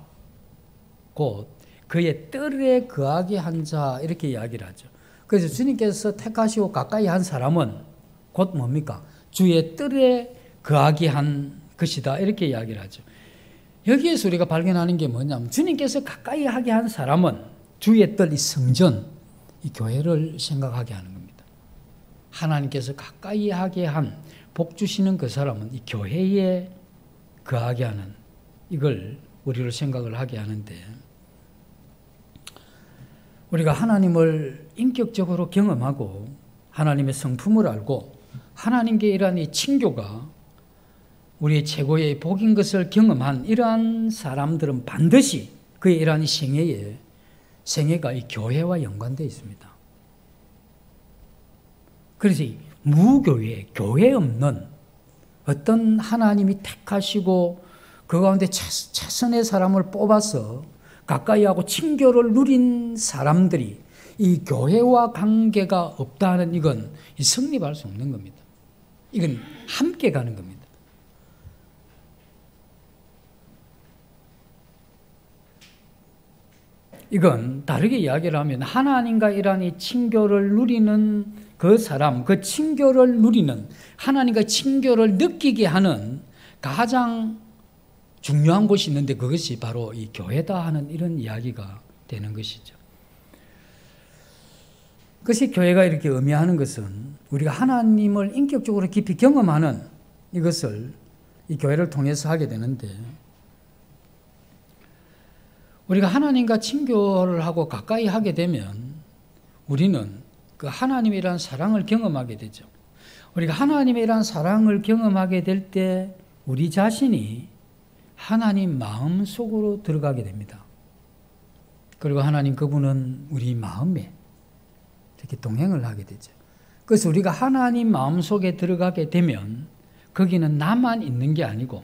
곧 그의 뜰에 거하게 한 자, 이렇게 이야기를 하죠. 그래서 주님께서 택하시고 가까이 한 사람은 곧 뭡니까? 주의 뜰에 거하게 한 것이다, 이렇게 이야기를 하죠. 여기에서 우리가 발견하는 게 뭐냐면 주님께서 가까이 하게 한 사람은 주의 뜰, 이 성전, 이 교회를 생각하게 하는 겁니다. 하나님께서 가까이 하게 한 복 주시는 그 사람은 이 교회에 거하게 하는, 이걸 우리를 생각을 하게 하는데, 우리가 하나님을 인격적으로 경험하고 하나님의 성품을 알고 하나님께 이러한 이 친교가 우리의 최고의 복인 것을 경험한 이러한 사람들은 반드시 그의 이러한 생애가 이 교회와 연관되어 있습니다. 그래서 무교회, 교회 없는 어떤 하나님이 택하시고 그 가운데 최선의 사람을 뽑아서 가까이 하고 친교를 누린 사람들이 이 교회와 관계가 없다 하는 이건 성립할 수 없는 겁니다. 이건 함께 가는 겁니다. 이건 다르게 이야기를 하면 하나님과 이러한 이 친교를 누리는 그 사람, 그 친교를 누리는, 하나님과 친교를 느끼게 하는 가장 중요한 곳이 있는데 그것이 바로 이 교회다 하는 이런 이야기가 되는 것이죠. 그것이 교회가 이렇게 의미하는 것은 우리가 하나님을 인격적으로 깊이 경험하는 이것을 이 교회를 통해서 하게 되는데, 우리가 하나님과 친교를 하고 가까이 하게 되면 우리는 그 하나님이란 사랑을 경험하게 되죠. 우리가 하나님이란 사랑을 경험하게 될 때 우리 자신이 하나님 마음 속으로 들어가게 됩니다. 그리고 하나님 그분은 우리 마음에 이렇게 동행을 하게 되죠. 그래서 우리가 하나님 마음 속에 들어가게 되면 거기는 나만 있는 게 아니고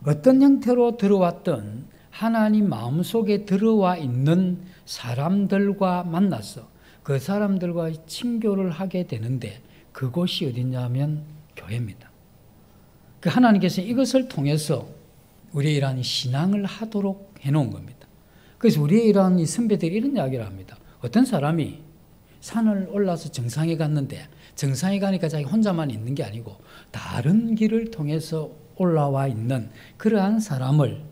어떤 형태로 들어왔던 하나님 마음 속에 들어와 있는 사람들과 만나서 그 사람들과 친교를 하게 되는데, 그곳이 어디냐면 교회입니다. 그 하나님께서 이것을 통해서 우리의 이러한 신앙을 하도록 해놓은 겁니다. 그래서 우리의 이러한 이 선배들이 이런 이야기를 합니다. 어떤 사람이 산을 올라서 정상에 갔는데 정상에 가니까 자기 혼자만 있는 게 아니고 다른 길을 통해서 올라와 있는 그러한 사람을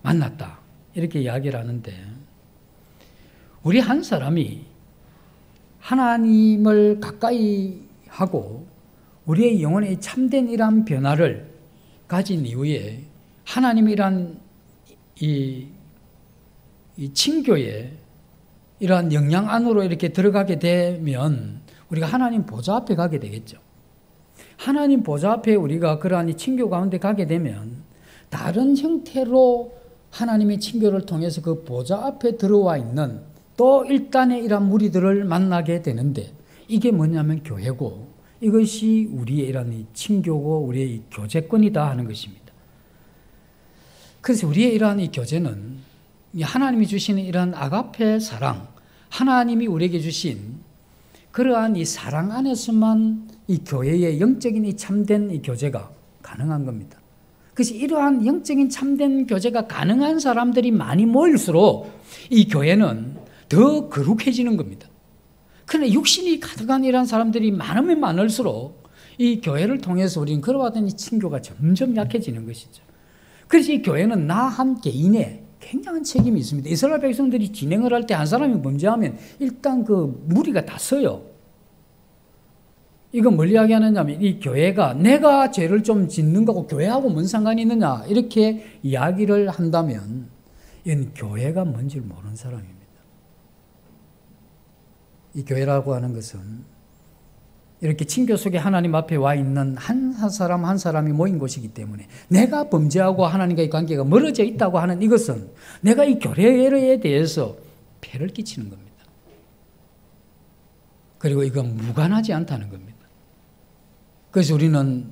만났다, 이렇게 이야기를 하는데, 우리 한 사람이 하나님을 가까이 하고 우리의 영혼에 참된 이러한 변화를 가진 이후에 하나님이란 이 친교에 이러한 영향 안으로 이렇게 들어가게 되면 우리가 하나님 보좌 앞에 가게 되겠죠. 하나님 보좌 앞에 우리가 그러한 이 친교 가운데 가게 되면 다른 형태로 하나님의 친교를 통해서 그 보좌 앞에 들어와 있는 또 일단의 이러한 무리들을 만나게 되는데, 이게 뭐냐면 교회고, 이것이 우리의 이러한 이 친교고 우리의 이 교제권이다 하는 것입니다. 그래서 우리의 이러한 이 교제는 하나님이 주시는 이러한 아가페 사랑, 하나님이 우리에게 주신 그러한 이 사랑 안에서만 이 교회의 영적인 이 참된 이 교제가 가능한 겁니다. 그래서 이러한 영적인 참된 교제가 가능한 사람들이 많이 모일수록 이 교회는 더 거룩해지는 겁니다. 그러나 육신이 가득한 이런 사람들이 많으면 많을수록 이 교회를 통해서 우리는 걸어왔던 이 친교가 점점 약해지는 것이죠. 그래서 이 교회는 나 한 개인의 굉장한 책임이 있습니다. 이스라엘 백성들이 진행을 할 때 한 사람이 범죄하면 일단 그 무리가 다 서요. 이건 뭘 이야기하느냐면 이 교회가 내가 죄를 좀 짓는 거고 교회하고 뭔 상관이 있느냐 이렇게 이야기를 한다면 이건 교회가 뭔지를 모르는 사람입니다. 이 교회라고 하는 것은 이렇게 친교 속에 하나님 앞에 와 있는 한 사람 한 사람이 모인 곳이기 때문에 내가 범죄하고 하나님과의 관계가 멀어져 있다고 하는 이것은 내가 이 교회에 대해서 폐를 끼치는 겁니다. 그리고 이건 무관하지 않다는 겁니다. 그래서 우리는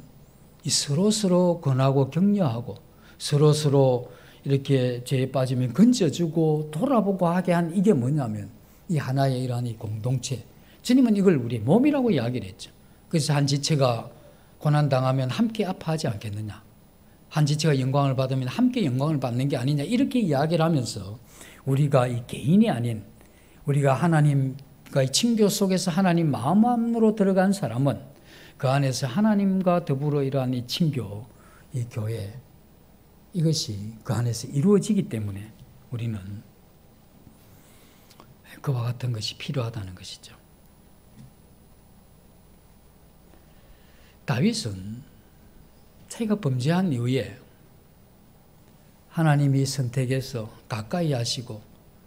서로서로 권하고 격려하고 서로서로 이렇게 죄에 빠지면 건져주고 돌아보고 하게 한 이게 뭐냐면 이 하나의 이러한 이 공동체. 주님은 이걸 우리의 몸이라고 이야기를 했죠. 그래서 한 지체가 고난당하면 함께 아파하지 않겠느냐. 한 지체가 영광을 받으면 함께 영광을 받는 게 아니냐. 이렇게 이야기를 하면서 우리가 이 개인이 아닌 우리가 하나님과의 친교 속에서 하나님 마음 안으로 들어간 사람은 그 안에서 하나님과 더불어 이러한 이 친교, 이 교회 이것이 그 안에서 이루어지기 때문에 우리는 그와 같은 것이 필요하다는 것이죠. 다윗은 자기가 범죄한 이후에 하나님이 선택해서 가까이 하시고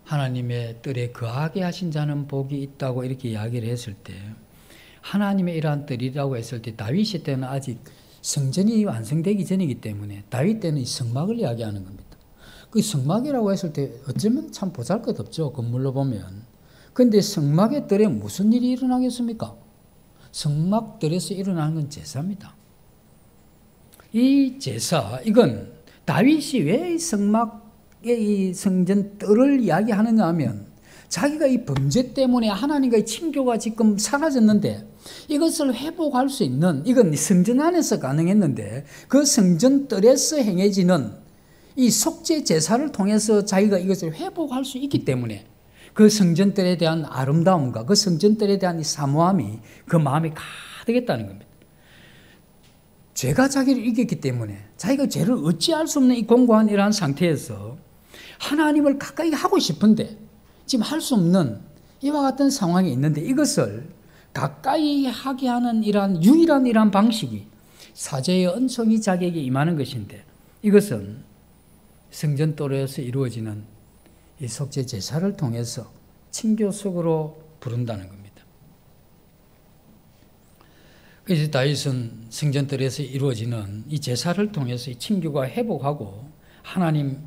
하나님의 뜰에 거하게 하신 자는 복이 있다고 이렇게 이야기를 했을 때 하나님의 이러한 뜰이라고 했을 때 다윗 때는 아직 성전이 완성되기 전이기 때문에 다윗 때는 이 성막을 이야기하는 겁니다. 그 성막이라고 했을 때 어쩌면 참 보잘것없죠. 건물로 보면. 그런데 성막의 뜰에 무슨 일이 일어나겠습니까? 성막 뜰에서 일어나는 건 제사입니다. 이 제사, 이건 다윗이 왜 이 성막의 이 성전 뜰을 이야기하느냐 하면 자기가 이 범죄 때문에 하나님과의 친교가 지금 사라졌는데 이것을 회복할 수 있는, 이건 성전 안에서 가능했는데 그 성전 뜰에서 행해지는 이 속죄 제사를 통해서 자기가 이것을 회복할 수 있기 때문에 그 성전들에 대한 아름다움과 그 성전들에 대한 이 사모함이 그 마음에 가득했다는 겁니다. 죄가 자기를 이겼기 때문에 자기가 죄를 어찌할 수 없는 이 공고한 이러한 상태에서 하나님을 가까이 하고 싶은데 지금 할 수 없는 이와 같은 상황이 있는데 이것을 가까이 하게 하는 이러한 유일한 이러한 방식이 사제의 은총이 자기에게 임하는 것인데 이것은 성전도로에서 이루어지는 이 속죄 제사를 통해서 친교 속으로 부른다는 겁니다. 그래서 다윗은 성전도로에서 이루어지는 이 제사를 통해서 이 친교가 회복하고 하나님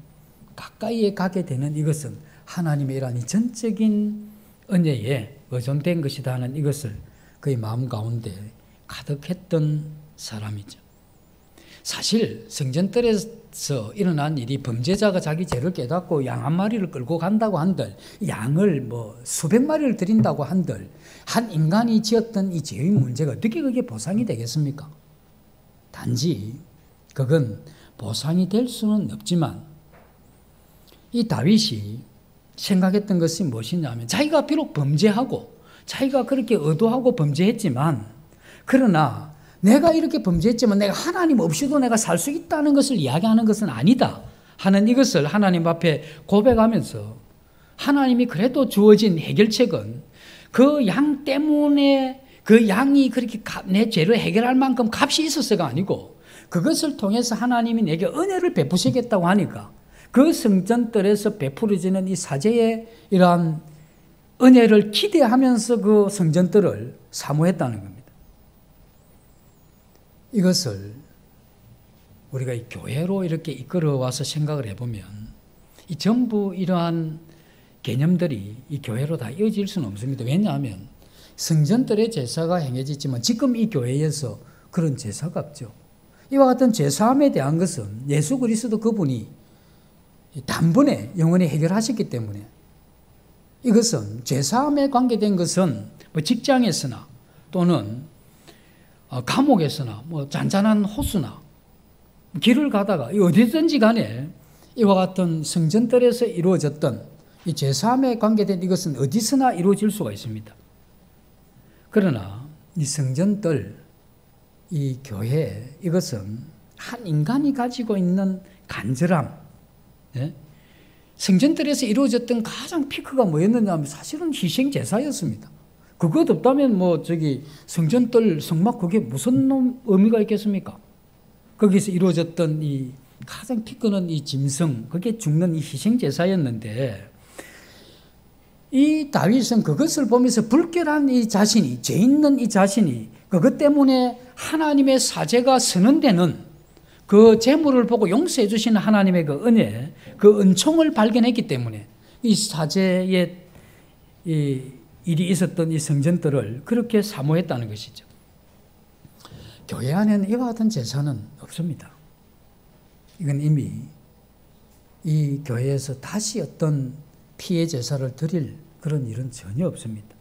가까이에 가게 되는 이것은 하나님의 이러한 이 전적인 은혜에 의존된 것이다 하는 이것을 그의 마음 가운데 가득했던 사람이죠. 사실 성전뜰에서 일어난 일이 범죄자가 자기 죄를 깨닫고 양 한 마리를 끌고 간다고 한들 양을 수백 마리를 드린다고 한들 한 인간이 지었던 이 죄의 문제가 어떻게 그게 보상이 되겠습니까? 단지 그건 보상이 될 수는 없지만 이 다윗이 생각했던 것이 무엇이냐면 자기가 비록 범죄하고 자기가 그렇게 의도하고 범죄했지만 그러나 내가 이렇게 범죄했지만 내가 하나님 없이도 내가 살 수 있다는 것을 이야기하는 것은 아니다 하는 이것을 하나님 앞에 고백하면서 하나님이 그래도 주어진 해결책은 그 양 때문에 그 양이 그렇게 내 죄를 해결할 만큼 값이 있었어가 아니고 그것을 통해서 하나님이 내게 은혜를 베푸시겠다고 하니까 그 성전뜰에서 베풀어지는 이 사제의 이러한 은혜를 기대하면서 그 성전뜰을 사모했다는 겁니다. 이것을 우리가 이 교회로 이렇게 이끌어와서 생각을 해보면 이 전부 이러한 개념들이 이 교회로 다 이어질 수는 없습니다. 왜냐하면 성전뜰의 제사가 행해지지만 지금 이 교회에서 그런 제사가 없죠. 이와 같은 죄사함에 대한 것은 예수 그리스도 그분이 단번에 영원히 해결하셨기 때문에 이것은 죄사함에 관계된 것은 직장에서나 또는 감옥에서나 잔잔한 호수나 길을 가다가 어디든지 간에 이와 같은 성전뜰에서 이루어졌던 이 죄사함에 관계된 이것은 어디서나 이루어질 수가 있습니다. 그러나 이 성전뜰, 이 교회 이것은 한 인간이 가지고 있는 간절함, 성전뜰에서 이루어졌던 가장 피크가 뭐였느냐 하면 사실은 희생 제사였습니다. 그것 없다면 성전뜰 성막 그게 무슨 의미가 있겠습니까? 거기서 이루어졌던 이 가장 피크는 이 짐승, 그게 죽는 이 희생 제사였는데 이 다윗은 그것을 보면서 불결한 이 자신이, 죄 있는 이 자신이 그것 때문에 하나님의 사제가 선언되는 그 재물을 보고 용서해 주시는 하나님의 그 은혜, 그 은총을 발견했기 때문에 이 사제의 이 일이 있었던 이 성전뜰을 그렇게 사모했다는 것이죠. 교회 안에는 이와 같은 제사는 없습니다. 이건 이미 이 교회에서 다시 어떤 피해 제사를 드릴 그런 일은 전혀 없습니다.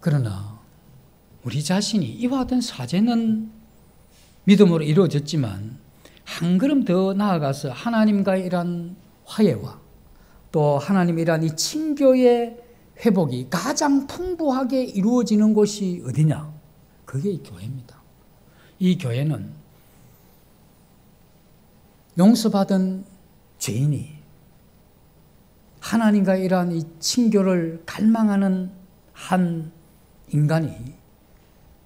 그러나 우리 자신이 이와 같은 사제는 믿음으로 이루어졌지만 한 걸음 더 나아가서 하나님과의 이러한 화해와 또 하나님이란 이 친교의 회복이 가장 풍부하게 이루어지는 곳이 어디냐? 그게 이 교회입니다. 이 교회는 용서받은 죄인이 하나님과 이러한 이 친교를 갈망하는 한 인간이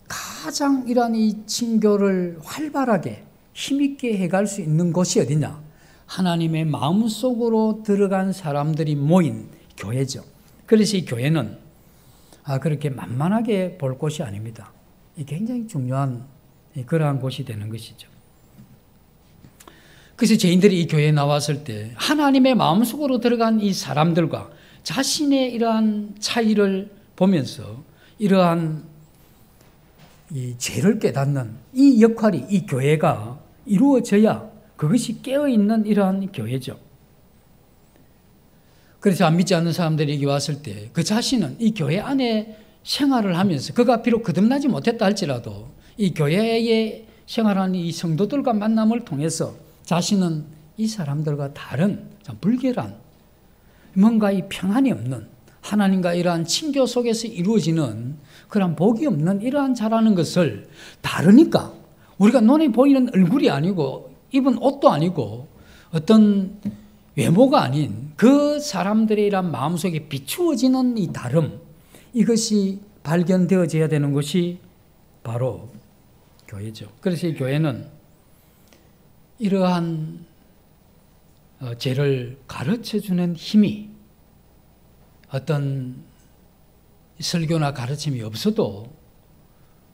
가장 이러한 이 친교를 활발하게 힘있게 해갈 수 있는 곳이 어디냐? 하나님의 마음속으로 들어간 사람들이 모인 교회죠. 그래서 이 교회는 그렇게 만만하게 볼 곳이 아닙니다. 굉장히 중요한 그러한 곳이 되는 것이죠. 그래서 죄인들이 이 교회에 나왔을 때 하나님의 마음속으로 들어간 이 사람들과 자신의 이러한 차이를 보면서 이러한 이 죄를 깨닫는 이 역할이 이 교회가 이루어져야 그것이 깨어있는 이러한 교회죠. 그래서 안 믿지 않는 사람들이 여기 왔을 때 그 자신은 이 교회 안에 생활을 하면서 그가 비록 거듭나지 못했다 할지라도 이 교회에 생활하는 이 성도들과 만남을 통해서 자신은 이 사람들과 다른 참 불결한 뭔가 이 평안이 없는 하나님과 이러한 친교 속에서 이루어지는 그런 복이 없는 이러한 자라는 것을 다르니까 우리가 눈에 보이는 얼굴이 아니고 입은 옷도 아니고 어떤 외모가 아닌 그 사람들의 이러한 마음속에 비추어지는 이 다름, 이것이 발견되어져야 되는 것이 바로 교회죠. 그래서 이 교회는 이러한 죄를 가르쳐주는 힘이 어떤 설교나 가르침이 없어도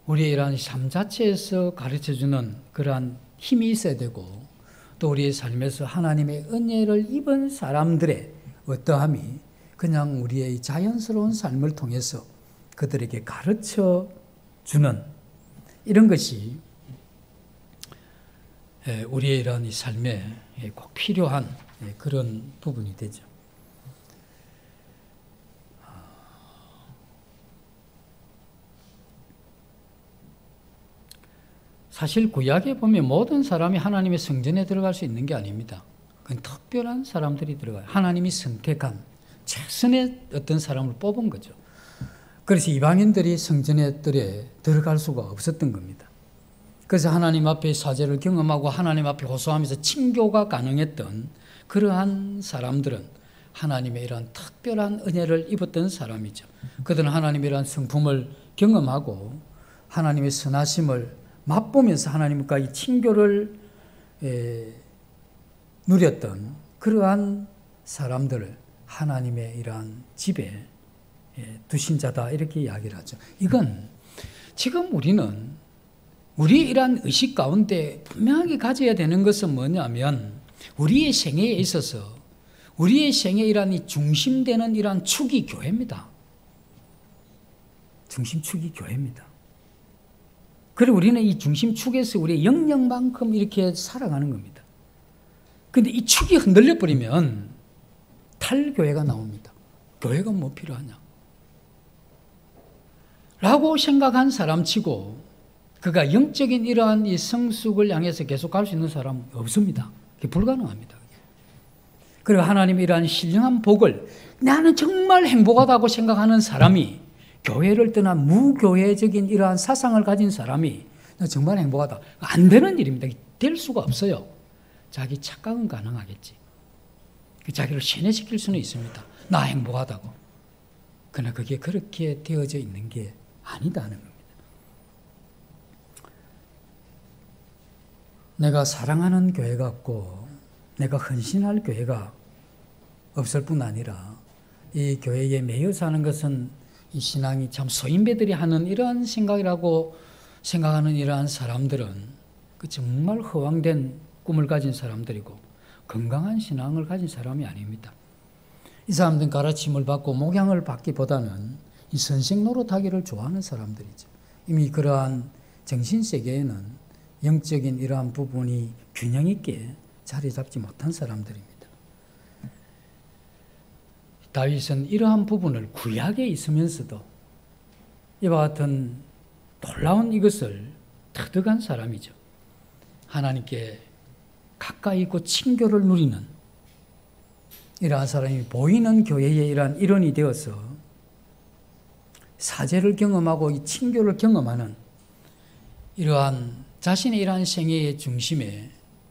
우리의 이러한 삶 자체에서 가르쳐주는 그러한 힘이 있어야 되고, 또 우리의 삶에서 하나님의 은혜를 입은 사람들의 어떠함이 그냥 우리의 자연스러운 삶을 통해서 그들에게 가르쳐주는 이런 것이 우리의 이런 이 삶에 꼭 필요한 그런 부분이 되죠. 사실 구약에 보면 모든 사람이 하나님의 성전에 들어갈 수 있는 게 아닙니다. 그건 특별한 사람들이 들어가요. 하나님이 선택한 최선의 어떤 사람을 뽑은 거죠. 그래서 이방인들이 성전에 들어갈 수가 없었던 겁니다. 그래서 하나님 앞에 사죄를 경험하고 하나님 앞에 호소하면서 친교가 가능했던 그러한 사람들은 하나님의 이러한 특별한 은혜를 입었던 사람이죠. 그들은 하나님의 이러한 성품을 경험하고 하나님의 선하심을 맛보면서 하나님과 이 친교를 누렸던 그러한 사람들을 하나님의 이러한 집에 두신 자다, 이렇게 이야기를 하죠. 이건 지금 우리는 우리의 이러한 의식 가운데 분명하게 가져야 되는 것은 뭐냐면, 우리의 생애에 있어서 우리의 생애에 이러한 이 중심되는 이러한 축이 교회입니다. 중심축이 교회입니다. 그리고 우리는 이 중심축에서 우리의 영역만큼 이렇게 살아가는 겁니다. 그런데 이 축이 흔들려 버리면 탈교회가 나옵니다. 교회가 뭐 필요하냐 라고 생각한 사람치고 그가 영적인 이러한 이 성숙을 향해서 계속 갈 수 있는 사람은 없습니다. 그게 불가능합니다. 그리고 하나님의 이러한 신령한 복을 나는 정말 행복하다고 생각하는 사람이, 교회를 떠난 무교회적인 이러한 사상을 가진 사람이 나 정말 행복하다, 안 되는 일입니다. 될 수가 없어요. 자기 착각은 가능하겠지. 자기를 세뇌시킬 수는 있습니다. 나 행복하다고. 그러나 그게 그렇게 되어져 있는 게 아니다는 겁니다. 내가 사랑하는 교회가 없고 내가 헌신할 교회가 없을 뿐 아니라 이 교회에 매여 사는 것은 이 신앙이 참 소인배들이 하는 이러한 생각이라고 생각하는 이러한 사람들은 그 정말 허황된 꿈을 가진 사람들이고 건강한 신앙을 가진 사람이 아닙니다. 이 사람들은 가르침을 받고 목양을 받기보다는 이 선생 노릇하기를 좋아하는 사람들이죠. 이미 그러한 정신세계에는 영적인 이러한 부분이 균형 있게 자리 잡지 못한 사람들입니다. 다윗은 이러한 부분을 구약에 있으면서도 이와 같은 놀라운 이것을 터득한 사람이죠. 하나님께 가까이 있고 친교를 누리는 이러한 사람이 보이는 교회의 이러한 일원이 되어서 사죄를 경험하고 이 친교를 경험하는 이러한 자신의 이러한 생애의 중심에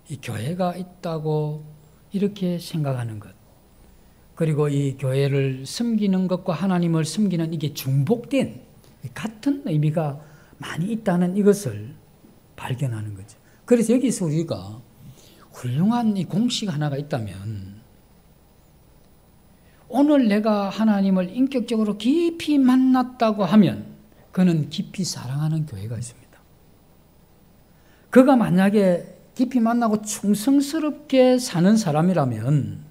이 교회가 있다고 이렇게 생각하는 것, 그리고 이 교회를 섬기는 것과 하나님을 섬기는 이게 중복된 같은 의미가 많이 있다는 이것을 발견하는 거죠. 그래서 여기서 우리가 훌륭한 이 공식 하나가 있다면, 오늘 내가 하나님을 인격적으로 깊이 만났다고 하면 그는 깊이 사랑하는 교회가 있습니다. 그가 만약에 깊이 만나고 충성스럽게 사는 사람이라면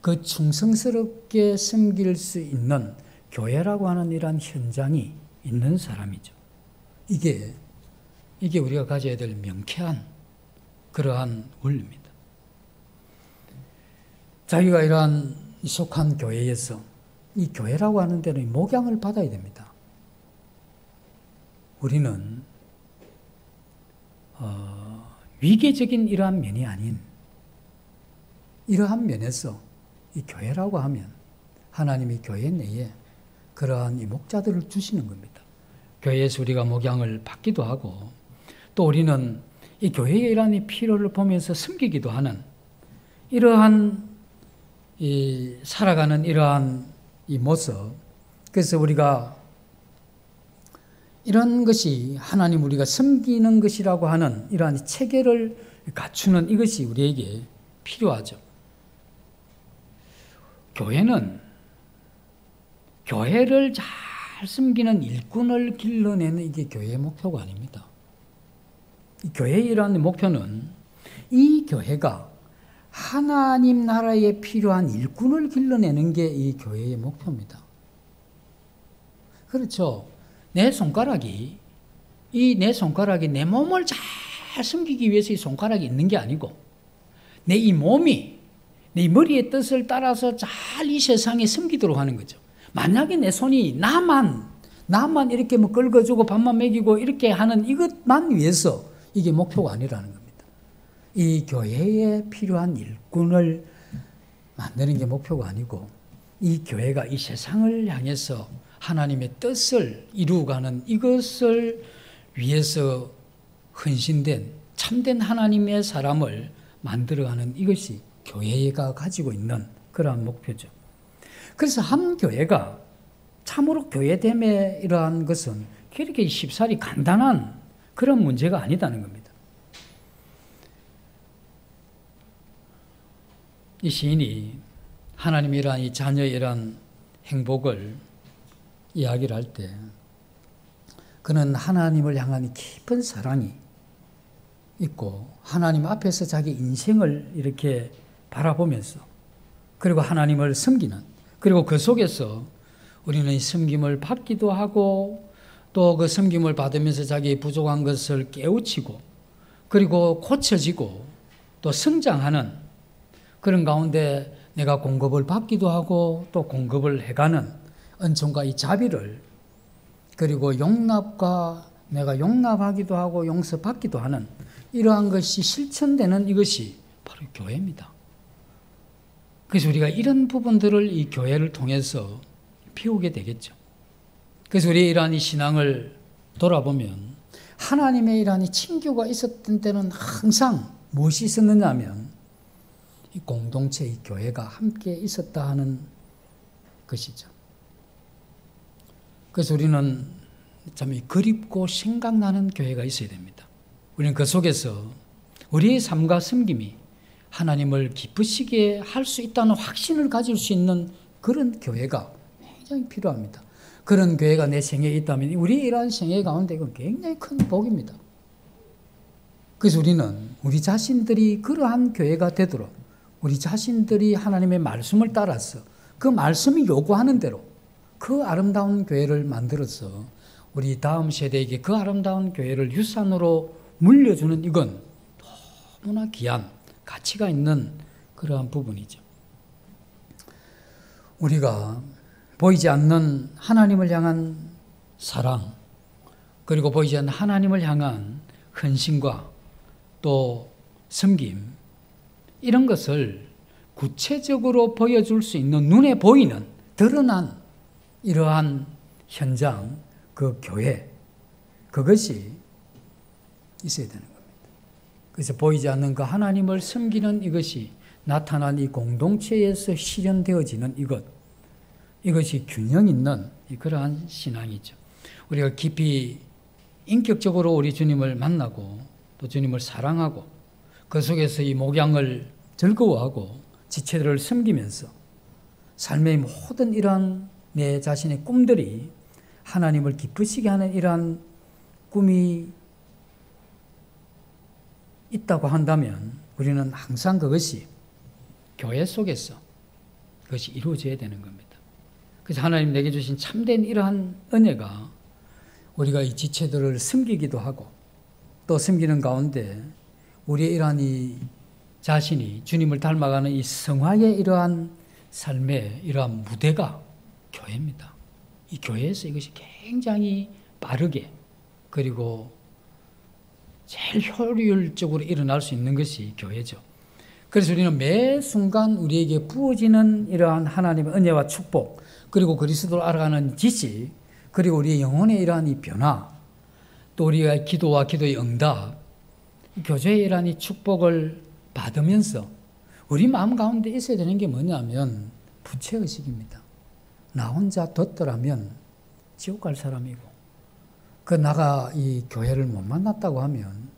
그 충성스럽게 섬길 수 있는 교회라고 하는 이러한 현장이 있는 사람이죠. 이게 우리가 가져야 될 명쾌한 그러한 원리입니다. 자기가 이러한 속한 교회에서 이 교회라고 하는 데는 목양을 받아야 됩니다. 우리는 위계적인 이러한 면이 아닌 이러한 면에서 이 교회라고 하면 하나님이 교회 내에 그러한 이 목자들을 주시는 겁니다. 교회에서 우리가 목양을 받기도 하고 또 우리는 이 교회의 이러한 필요를 보면서 섬기기도 하는 이러한 이 살아가는 이러한 이 모습. 그래서 우리가 이런 것이 하나님 우리가 섬기는 것이라고 하는 이러한 체계를 갖추는 이것이 우리에게 필요하죠. 교회는 교회를 잘 섬기는 일꾼을 길러내는 이게 교회의 목표가 아닙니다. 이 교회의 이러한 목표는 이 교회가 하나님 나라에 필요한 일꾼을 길러내는 게 이 교회의 목표입니다. 그렇죠. 내 손가락이 내 몸을 잘 섬기기 위해서 이 손가락이 있는 게 아니고 내 이 몸이 내 머리의 뜻을 따라서 잘 이 세상에 섬기도록 하는 거죠. 만약에 내 손이 나만 이렇게 뭐 긁어주고 밥만 먹이고 이렇게 하는 이것만 위해서 이게 목표가 아니라는 겁니다. 이 교회에 필요한 일꾼을 만드는 게 목표가 아니고 이 교회가 이 세상을 향해서 하나님의 뜻을 이루어가는 이것을 위해서 헌신된 참된 하나님의 사람을 만들어가는 이것이 교회가 가지고 있는 그러한 목표죠. 그래서 한 교회가 참으로 교회됨의 이러한 것은 그렇게 쉽사리 간단한 그런 문제가 아니다는 겁니다. 이 시인이 하나님의 이러한 이 자녀의 이러한 행복을 이야기를 할 때 그는 하나님을 향한 깊은 사랑이 있고 하나님 앞에서 자기 인생을 이렇게 바라보면서 그리고 하나님을 섬기는 그리고 그 속에서 우리는 이 섬김을 받기도 하고 또 그 섬김을 받으면서 자기 부족한 것을 깨우치고 그리고 고쳐지고 또 성장하는 그런 가운데 내가 공급을 받기도 하고 또 공급을 해가는 은총과 이 자비를 그리고 용납과 내가 용납하기도 하고 용서받기도 하는 이러한 것이 실천되는 이것이 바로 교회입니다. 그래서 우리가 이런 부분들을 이 교회를 통해서 배우게 되겠죠. 그래서 우리의 이러한 이 신앙을 돌아보면 하나님의 이러한 이 친교가 있었던 때는 항상 무엇이 있었느냐 하면 이 공동체, 이 교회가 함께 있었다 하는 것이죠. 그래서 우리는 참 그립고 생각나는 교회가 있어야 됩니다. 우리는 그 속에서 우리의 삶과 섬김이 하나님을 기쁘시게 할 수 있다는 확신을 가질 수 있는 그런 교회가 굉장히 필요합니다. 그런 교회가 내 생애에 있다면 우리의 이러한 생애 가운데 이건 굉장히 큰 복입니다. 그래서 우리는 우리 자신들이 그러한 교회가 되도록 우리 자신들이 하나님의 말씀을 따라서 그 말씀이 요구하는 대로 그 아름다운 교회를 만들어서 우리 다음 세대에게 그 아름다운 교회를 유산으로 물려주는 이건 너무나 귀한 가치가 있는 그러한 부분이죠. 우리가 보이지 않는 하나님을 향한 사랑 그리고 보이지 않는 하나님을 향한 헌신과 또 섬김 이런 것을 구체적으로 보여줄 수 있는 눈에 보이는 드러난 이러한 현장 그 교회 그것이 있어야 되는 겁니다. 그래서 보이지 않는 그 하나님을 섬기는 이것이 나타난 이 공동체에서 실현되어지는 이것이 균형 있는 그러한 신앙이죠. 우리가 깊이 인격적으로 우리 주님을 만나고 또 주님을 사랑하고 그 속에서 이 목양을 즐거워하고 지체들을 섬기면서 삶의 모든 이러한 내 자신의 꿈들이 하나님을 기쁘시게 하는 이러한 꿈이 있다고 한다면 우리는 항상 그것이 교회 속에서 그것이 이루어져야 되는 겁니다. 그래서 하나님 내게 주신 참된 이러한 은혜가 우리가 이 지체들을 섬기기도 하고 또 섬기는 가운데 우리의 이러한 이 자신이 주님을 닮아가는 이 성화의 이러한 삶의 이러한 무대가 교회입니다. 이 교회에서 이것이 굉장히 빠르게 그리고 제일 효율적으로 일어날 수 있는 것이 교회죠. 그래서 우리는 매 순간 우리에게 부어지는 이러한 하나님의 은혜와 축복, 그리고 그리스도를 알아가는 지식, 그리고 우리의 영혼의 이러한 이 변화, 또 우리가 기도와 기도의 응답, 교제의 이러한 이 축복을 받으면서 우리 마음 가운데 있어야 되는 게 뭐냐면 부채의식입니다. 나 혼자 뒀더라면 지옥 갈 사람이고, 나가 이 교회를 못 만났다고 하면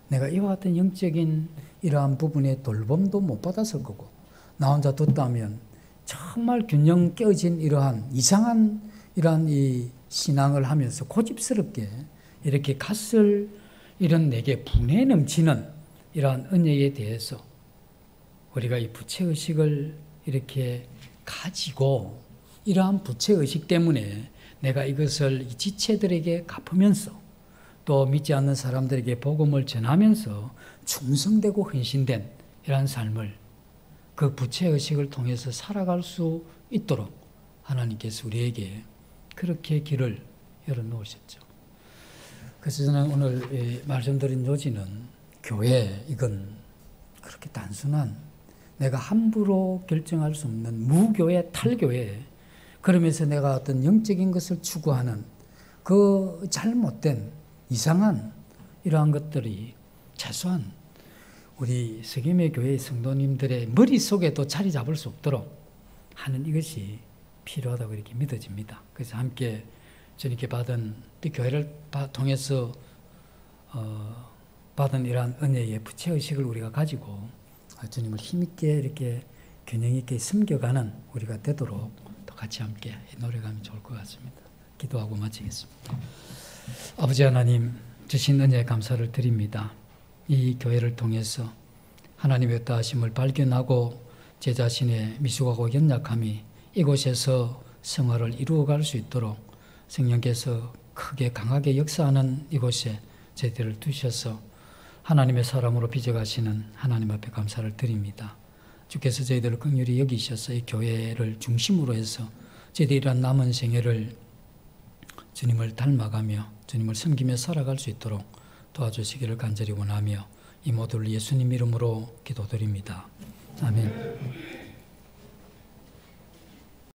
내가 이와 같은 영적인 이러한 부분의 돌봄도 못 받았을 거고, 나 혼자 뒀다면 정말 균형 깨어진 이러한 이상한 이러한 이 신앙을 하면서 고집스럽게 이렇게 갔을 이런 내게 분에 넘치는 이러한 은혜에 대해서 우리가 이 부채의식을 이렇게 가지고, 이러한 부채의식 때문에 내가 이것을 이 지체들에게 갚으면서 또 믿지 않는 사람들에게 복음을 전하면서 충성되고 헌신된 이러한 삶을, 그 부채의식을 통해서 살아갈 수 있도록 하나님께서 우리에게 그렇게 길을 열어놓으셨죠. 그래서 저는 오늘 말씀드린 요지는, 교회, 이건 그렇게 단순한 내가 함부로 결정할 수 없는 무교회, 탈교회, 그러면서 내가 어떤 영적인 것을 추구하는 그 잘못된 이상한 이러한 것들이 최소한 우리 석임의 교회의 성도님들의 머릿속에도 자리 잡을 수 없도록 하는 이것이 필요하다고 이렇게 믿어집니다. 그래서 함께 주님께 받은 이 교회를 통해서 받은 이러한 은혜의 부채의식을 우리가 가지고 주님을 힘있게 이렇게 균형 있게 섬겨가는 우리가 되도록 또 같이 함께 노력하면 좋을 것 같습니다. 기도하고 마치겠습니다. 아버지 하나님, 주신 은혜에 감사를 드립니다. 이 교회를 통해서 하나님의 뜻하심을 발견하고 제 자신의 미숙하고 연약함이 이곳에서 생활을 이루어갈 수 있도록 성령께서 크게 강하게 역사하는 이곳에 저희들을 두셔서 하나님의 사람으로 빚어가시는 하나님 앞에 감사를 드립니다. 주께서 저희들을 긍휼히 여기셔서 이 교회를 중심으로 해서 저희들이 이런 남은 생애를 주님을 닮아가며 주님을 섬기며 살아갈 수 있도록 도와주시기를 간절히 원하며 이 모두를 예수님 이름으로 기도드립니다. 아멘.